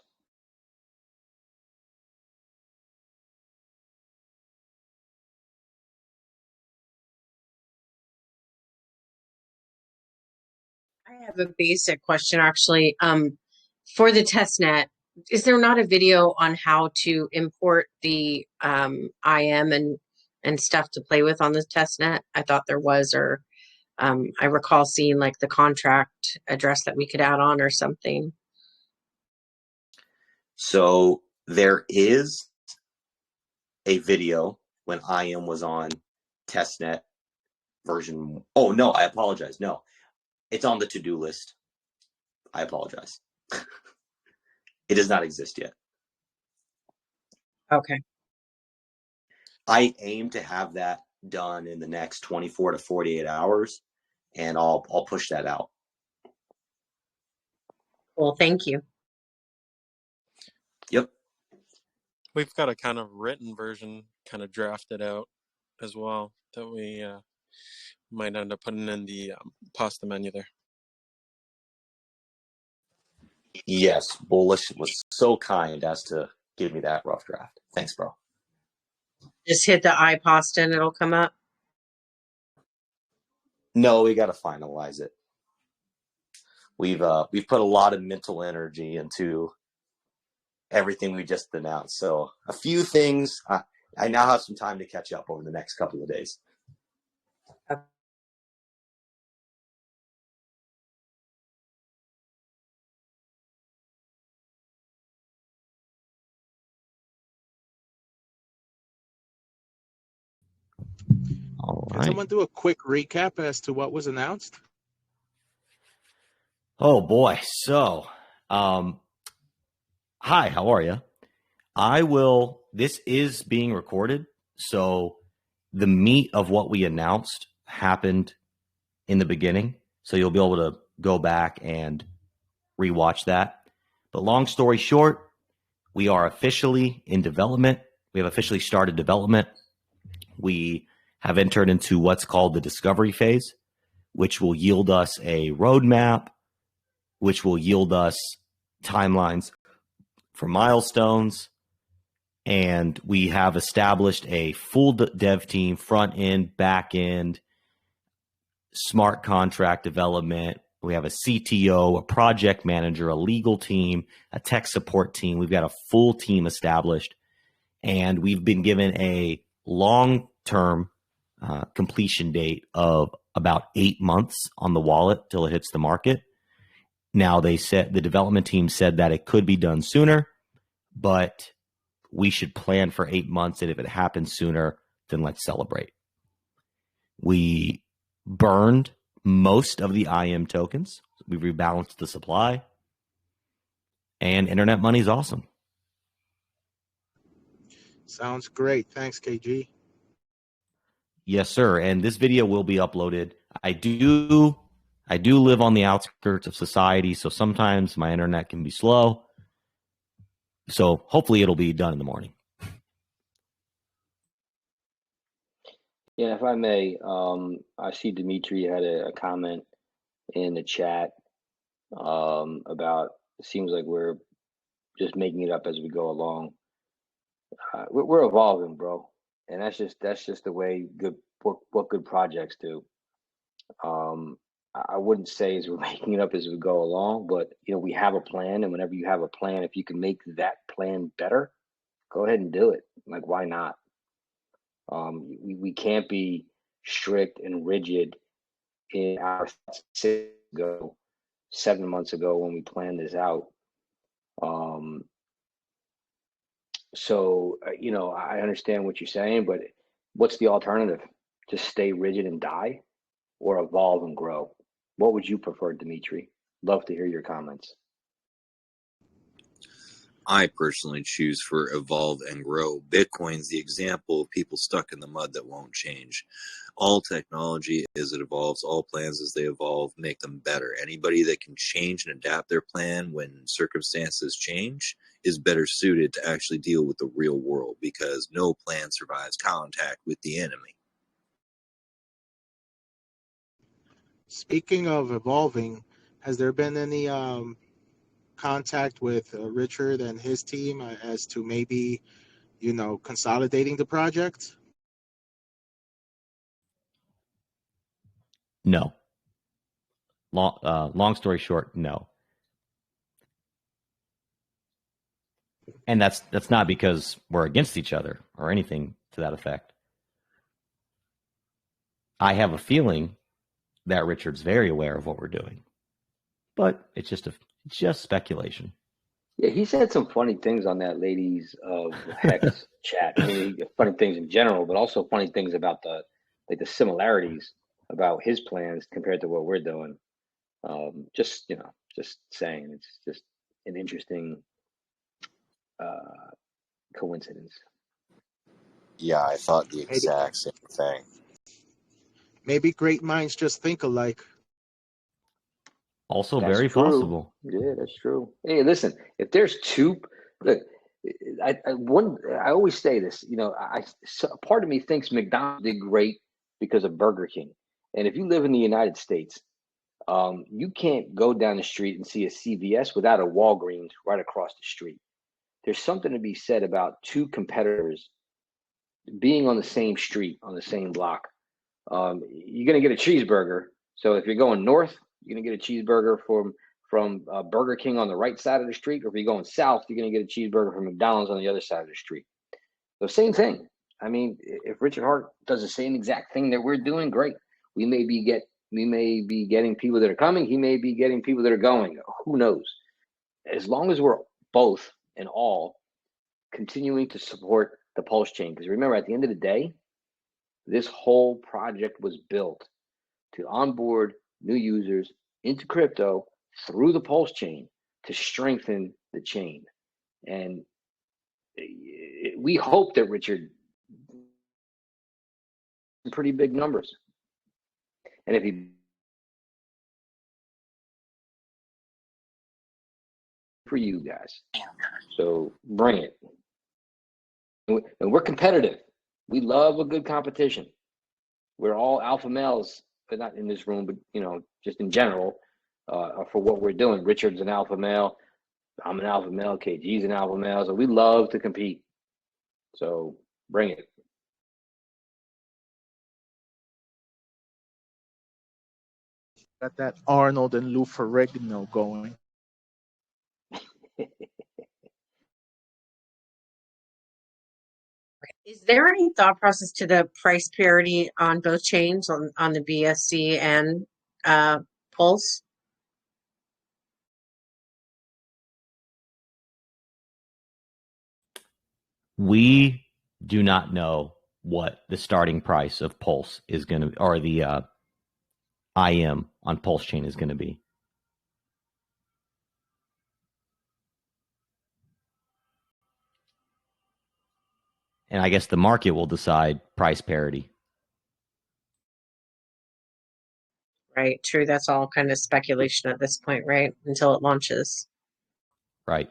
I have a basic question actually. For the testnet, is there not a video on how to import the IM and stuff to play with on the testnet? I thought there was, or I recall seeing like the contract address that we could add on or something. So there is a video when IM was on testnet version. Oh, no, I apologize. No, it's on the to-do list. I apologize. It does not exist yet. Okay. I aim to have that done in the next 24 to 48 hours, and I'll push that out. Well, thank you. Yep. We've got a kind of written version kind of drafted out as well that we might end up putting in the pasta menu there. Yes, Bullish was so kind as to give me that rough draft. Thanks, bro. Just hit the iPasta and it'll come up. No, we got to finalize it. We've put a lot of mental energy into everything we just announced. So a few things, I now have some time to catch up over the next couple of days. All Can right. someone do a quick recap as to what was announced? Oh boy. So, hi, how are you? This is being recorded. So the meat of what we announced happened in the beginning. So you'll be able to go back and rewatch that. But long story short, we are officially in development. We have officially started development. We have entered into what's called the discovery phase, which will yield us a roadmap, which will yield us timelines for milestones. And we have established a full dev team, front end, back end, smart contract development. We have a CTO, a project manager, a legal team, a tech support team. We've got a full team established. And we've been given a long-term completion date of about 8 months on the wallet till it hits the market. Now, the development team said that it could be done sooner, but we should plan for 8 months. And if it happens sooner, then let's celebrate. We burned most of the IM tokens. We rebalanced the supply. And internet money is awesome. Sounds great. Thanks, KG. Yes, sir. And this video will be uploaded. I do live on the outskirts of society, so sometimes my internet can be slow. So hopefully it'll be done in the morning. Yeah, if I may, I see Dimitri had a comment in the chat about it seems like we're just making it up as we go along. We're evolving, bro, and that's just the way what good projects do. I wouldn't say is we're making it up as we go along, but we have a plan, and whenever you have a plan, if you can make that plan better, go ahead and do it. Like, why not? We can't be strict and rigid in our 7 months ago when we planned this out. So I understand what you're saying, but what's the alternative? Just stay rigid and die, or evolve and grow? What would you prefer, Dimitri? Love to hear your comments. I personally choose for evolve and grow. Bitcoin's the example of people stuck in the mud that won't change. All technology as it evolves, all plans as they evolve, make them better. Anybody that can change and adapt their plan when circumstances change is better suited to actually deal with the real world, because no plan survives contact with the enemy. Speaking of evolving, has there been any contact with Richard and his team as to maybe, consolidating the project? No. Long story short, no. And that's not because we're against each other or anything to that effect. I have a feeling that Richard's very aware of what we're doing, but it's just speculation. Yeah, he said some funny things on that Ladies of Hex chat. I mean, funny things in general, but also funny things about the similarities about his plans compared to what we're doing. Just saying, it's just an interesting coincidence. Yeah, I thought the exact same thing. Maybe great minds just think alike. Also, That's very true. possible. Yeah, that's true. Hey, listen, if there's two, look, I always say this. Part of me thinks McDonald's did great because of Burger King, and if you live in the United States, you can't go down the street and see a CVS without a Walgreens right across the street. There's something to be said about two competitors being on the same street, on the same block, you're going to get a cheeseburger. So if you're going north, you're going to get a cheeseburger from Burger King on the right side of the street, or if you're going south, you're going to get a cheeseburger from McDonald's on the other side of the street. So same thing. I mean, if Richard Hart does the same exact thing that we're doing, great. We may be getting people that are coming. He may be getting people that are going. Who knows? As long as we're both and all continuing to support the PulseChain, because remember, at the end of the day, this whole project was built to onboard new users into crypto through the PulseChain to strengthen the chain. And we hope that Richard pretty big numbers. And if he for you guys, so bring it. And we're competitive. We love a good competition. We're all alpha males, but not in this room, but just in general, for what we're doing. Richard's an alpha male. I'm an alpha male. KG's an alpha male. So we love to compete. So bring it. Got that Arnold and Lou Ferrigno going. Is there any thought process to the price parity on both chains, on the BSC and Pulse? We do not know what the starting price of Pulse is going to, or the IM on PulseChain is going to be. And I guess the market will decide price parity. Right, true. That's all kind of speculation at this point, right? Until it launches. Right.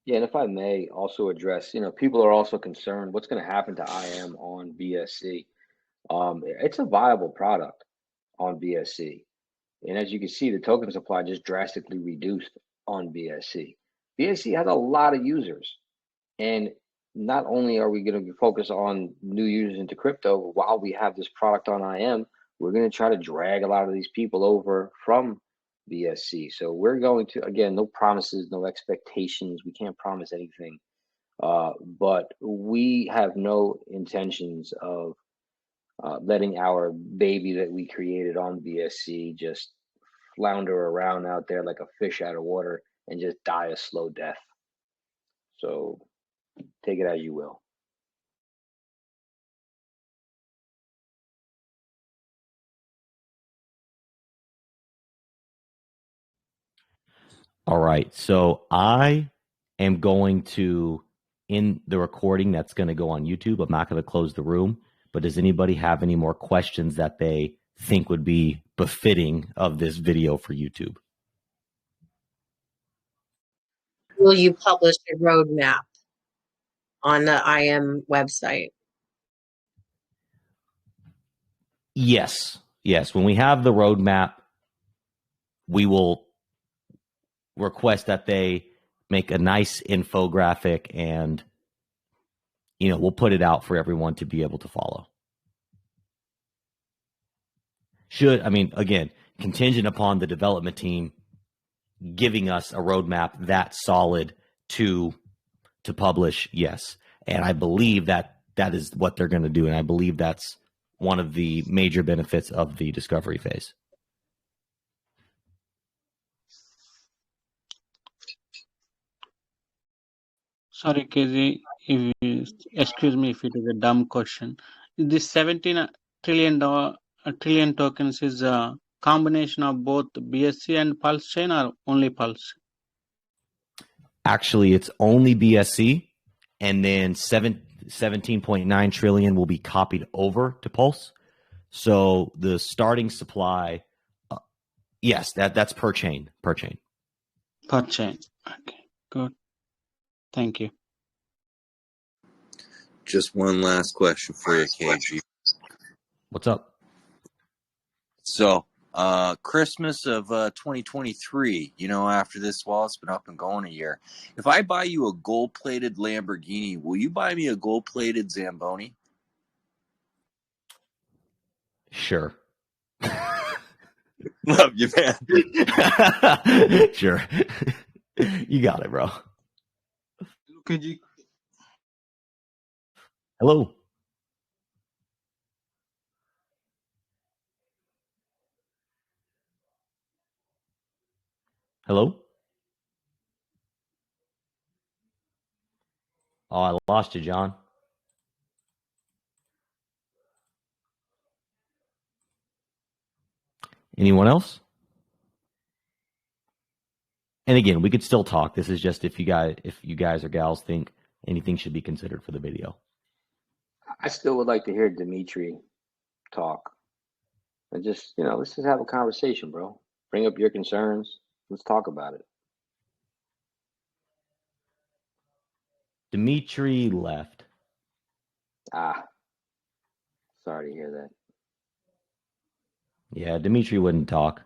Yeah, and if I may also address, people are also concerned what's going to happen to IM on BSC. It's a viable product on BSC. And as you can see, the token supply just drastically reduced on BSC. BSC has a lot of users. And not only are we going to focus on new users into crypto while we have this product on IM, we're going to try to drag a lot of these people over from BSC. So we're going to, again, no promises, no expectations. We can't promise anything. But we have no intentions of letting our baby that we created on BSC just flounder around out there like a fish out of water and just die a slow death. So take it as you will. All right. So I am going to, in the recording that's going to go on YouTube, I'm not going to close the room, but does anybody have any more questions that they think would be befitting of this video for YouTube? Will you publish a roadmap on the IM website? Yes. When we have the roadmap, we will request that they make a nice infographic and, we'll put it out for everyone to be able to follow. Again, contingent upon the development team giving us a roadmap that solid to publish, yes. And I believe that is what they're going to do. And I believe that's one of the major benefits of the discovery phase. Sorry, KZ, excuse me if it is a dumb question. This 17 trillion tokens is a combination of both BSC and PulseChain, or only Pulse? Actually, it's only BSC, and then 17.9 trillion will be copied over to Pulse. So the starting supply, yes, that's per chain. Per chain. Okay, good. Thank you. Just one last question for you, KG. What's up? So Christmas of 2023, after this wallet's been up and going a year. If I buy you a gold-plated Lamborghini, will you buy me a gold-plated Zamboni? Sure. Love you, man. Sure. You got it, bro. Could you? Hello. Hello? Oh, I lost you, John. Anyone else? And again, we could still talk. This is just if you guys or gals think anything should be considered for the video. I still would like to hear Dimitri talk. And just, let's just have a conversation, bro. Bring up your concerns. Let's talk about it. Dimitri left. Sorry to hear that. Yeah, Dimitri wouldn't talk.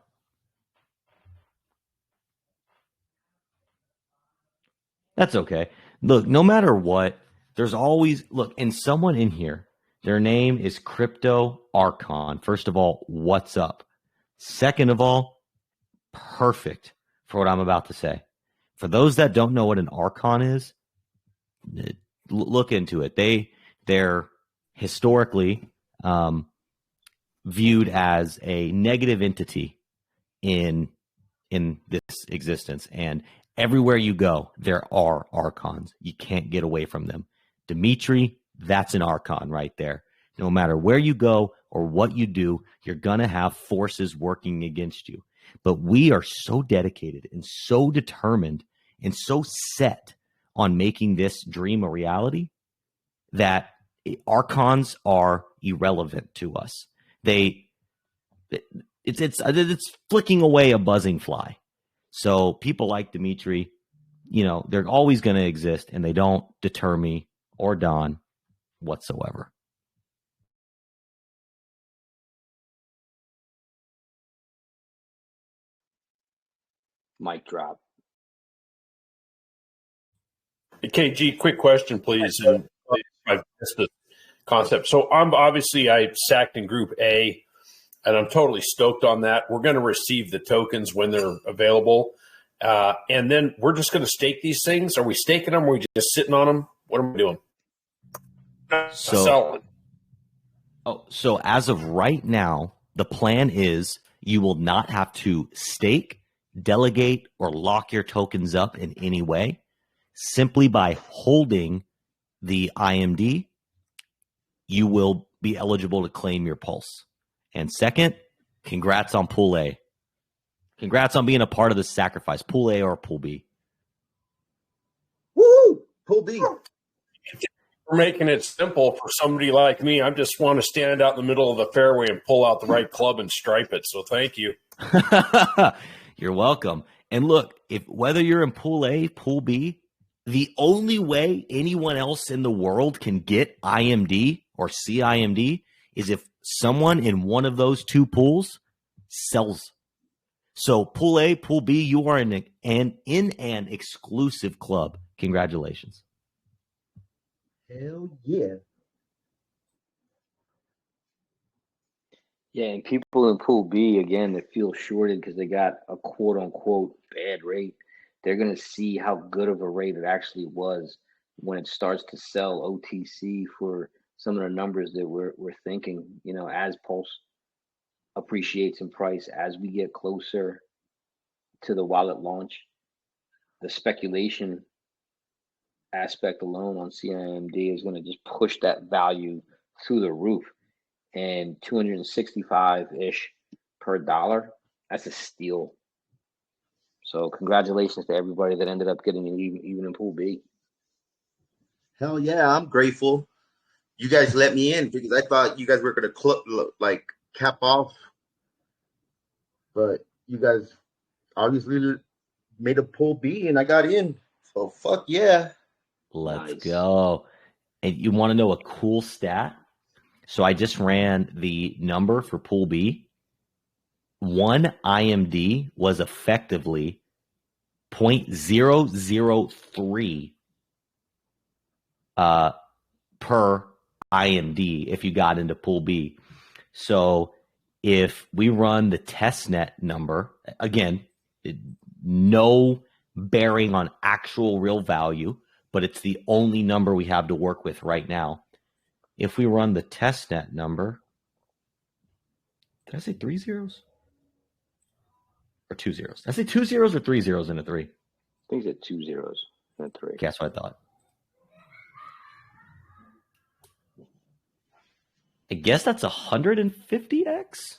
That's okay. Look, no matter what, there's always, and someone in here, their name is Crypto Archon. First of all, what's up? Second of all, perfect for what I'm about to say. For those that don't know what an Archon is, look into it. They're historically viewed as a negative entity in this existence, and everywhere you go, there are Archons. You can't get away from them. Dimitri, that's an Archon right there. No matter where you go or what you do, you're going to have forces working against you. But we are so dedicated and so determined and so set on making this dream a reality that Archons are irrelevant to us. It's flicking away a buzzing fly. So people like Dimitri, they're always going to exist, and they don't deter me or Don whatsoever. Mic drop. KG, quick question, please. And I've missed the concept. So I sacked in Group A, and I'm totally stoked on that. We're going to receive the tokens when they're available. And then we're just going to stake these things. Are we staking them? Or are we just sitting on them? What are we doing? Selling. So as of right now, the plan is you will not have to stake, delegate, or lock your tokens up in any way. Simply by holding the IMD, you will be eligible to claim your pulse. And second, congrats on Pool A. Congrats on being a part of the sacrifice, Pool A or Pool B. Woo! Pool B. We're making it simple for somebody like me. I just want to stand out in the middle of the fairway and pull out the right club and stripe it. So thank you. You're welcome. And look, whether you're in Pool A, Pool B, the only way anyone else in the world can get IMD or CIMD is if someone in one of those two pools sells. So Pool A, Pool B, you are in an exclusive club. Congratulations. Hell yeah. Yeah, and people in Pool B, again, that feel shorted because they got a quote-unquote bad rate, they're going to see how good of a rate it actually was when it starts to sell OTC for some of the numbers that we're thinking, as Pulse appreciates in price, as we get closer to the wallet launch. The speculation aspect alone on CIMD is going to just push that value through the roof. And 265-ish per dollar, that's a steal. So congratulations to everybody that ended up getting it even in Pool B. Hell yeah, I'm grateful. You guys let me in because I thought you guys were going to cap off. But you guys obviously made a Pool B and I got in. So fuck yeah. Let's go. And you want to know a cool stat? So I just ran the number for Pool B. one IMD was effectively 0.003 per IMD if you got into pool B. So if we run the testnet number, again, no bearing on actual real value, but it's the only number we have to work with right now. If we run the testnet number, did I say 3 zeros? Or 2 zeros? Did I say 2 zeros or 3 zeros and a 3? I think it's 2 zeros and a 3. Okay, that's what I thought. I guess that's 150x?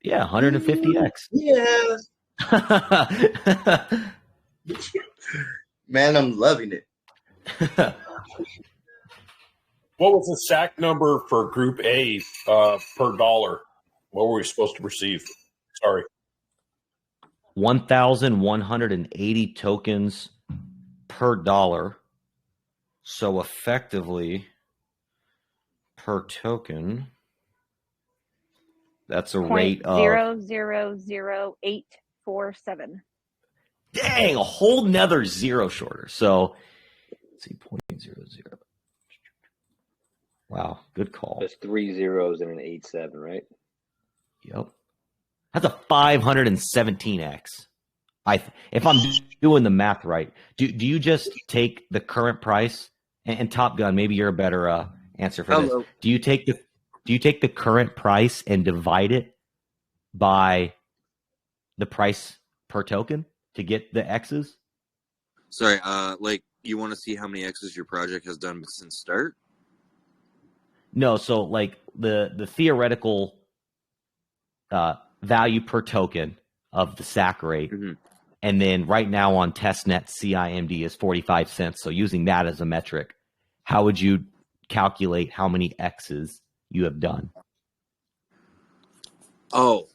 Yeah, 150x. Yeah. Man, I'm loving it. What was the SAC number for Group A per dollar? What were we supposed to receive? Sorry. 1,180 tokens per dollar. So effectively, per token, that's a rate of 0.000847. Dang, a whole nether zero shorter. So let's see, 0.00. Wow, good call. There's 3 zeros and an 87, right? Yep. That's a 517x. If I'm doing the math right, do you just take the current price and Top Gun? Maybe you're a better answer for this. Do you take the current price and divide it by the price per token to get the X's? Sorry, like you want to see how many X's your project has done since start? No, so like the theoretical value per token of the SAC rate. Mm-hmm. And then right now on testnet, CIMD is 45 cents. So using that as a metric, how would you calculate how many X's you have done? Oh,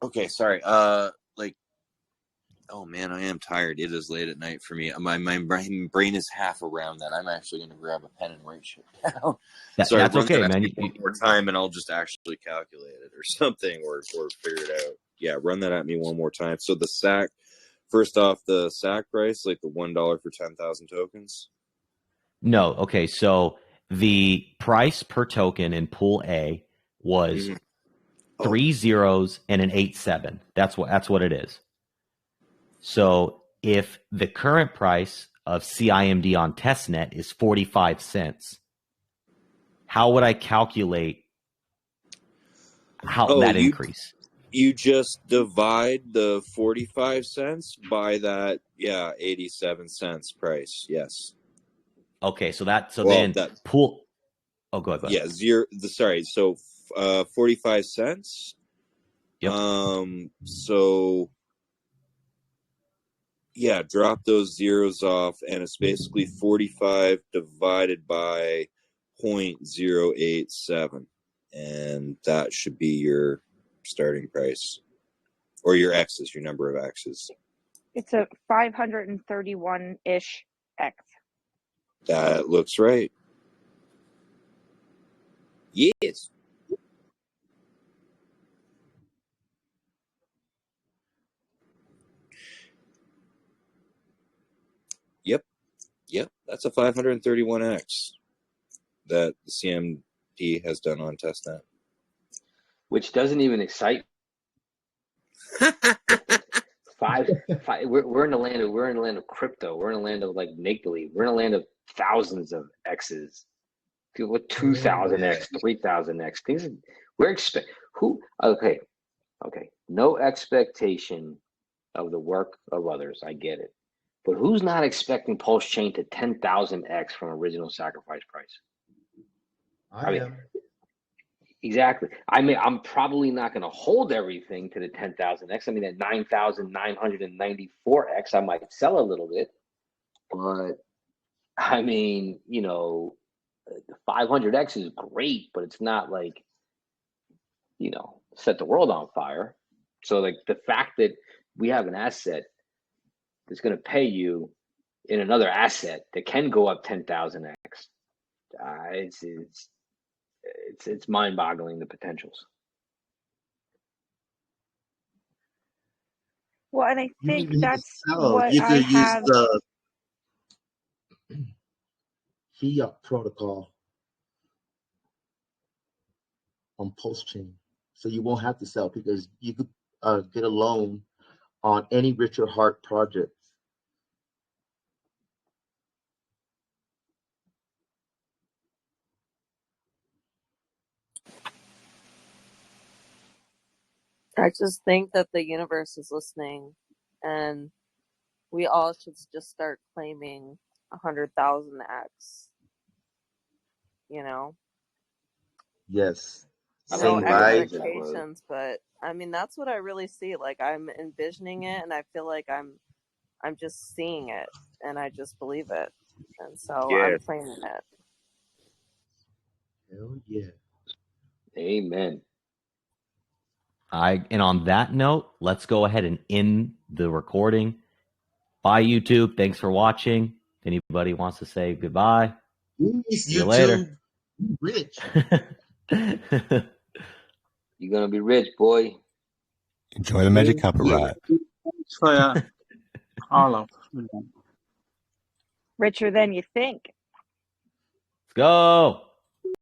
okay, sorry. Like, oh man, I am tired. It is late at night for me. My brain is half around that. I'm actually going to grab a pen and write shit down. Sorry, that's okay, man. One more time, and I'll just actually calculate it or something, or figure it out. Yeah, run that at me one more time. So the SAC, first off, the SAC price, like the $1 for 10,000 tokens. No, okay. So the price per token in pool A was 3 zeros and an 87. That's what it is. So if the current price of CIMD on testnet is 45 cents, how would I calculate that increase? You just divide the 45 cents by that, 87 cents price. Yes. Okay, so then pool. Oh, go ahead. Yeah, So 45 cents. Yep. So yeah, drop those zeros off, and it's basically 45 divided by 0.087, and that should be your starting price, or your X's, your number of X's. It's a 531-ish X. That looks right. Yes. Yep. That's a 531X that the CMD has done on testnet. Which doesn't even excite. We're in the land of crypto. We're in a land of like make believe. We're in a land of thousands of X's. With 2,000x, 3,000x. Things okay. No expectation of the work of others. I get it. But who's not expecting PulseChain to 10,000x from original sacrifice price? I mean, exactly. I mean, I'm probably not going to hold everything to the 10,000x. I mean, at 9,994x, I might sell a little bit. But I mean, 500x is great, but it's not like, set the world on fire. So like the fact that we have an asset that's going to pay you in another asset that can go up 10,000x. It's mind-boggling, the potentials. Well, and I You don't think even have to that's sell. what You I could use have. the fiat protocol on PulseChain, so you won't have to sell because you could get a loan on any Richard Hart project. I just think that the universe is listening, and we all should just start claiming 100,000x. You know, Yes. no Buy. expectations, but I mean that's what I really see. Like I'm envisioning it, and I feel like I'm just seeing it, and I just believe it, and so I'm claiming it. Hell yeah. Amen. And on that note, let's go ahead and end the recording. Bye, YouTube. Thanks for watching. If anybody wants to say goodbye, see you later. Rich. You're gonna be rich, boy. Enjoy the Magic Carpet ride. So yeah, all of them. Richer than you think. Let's go.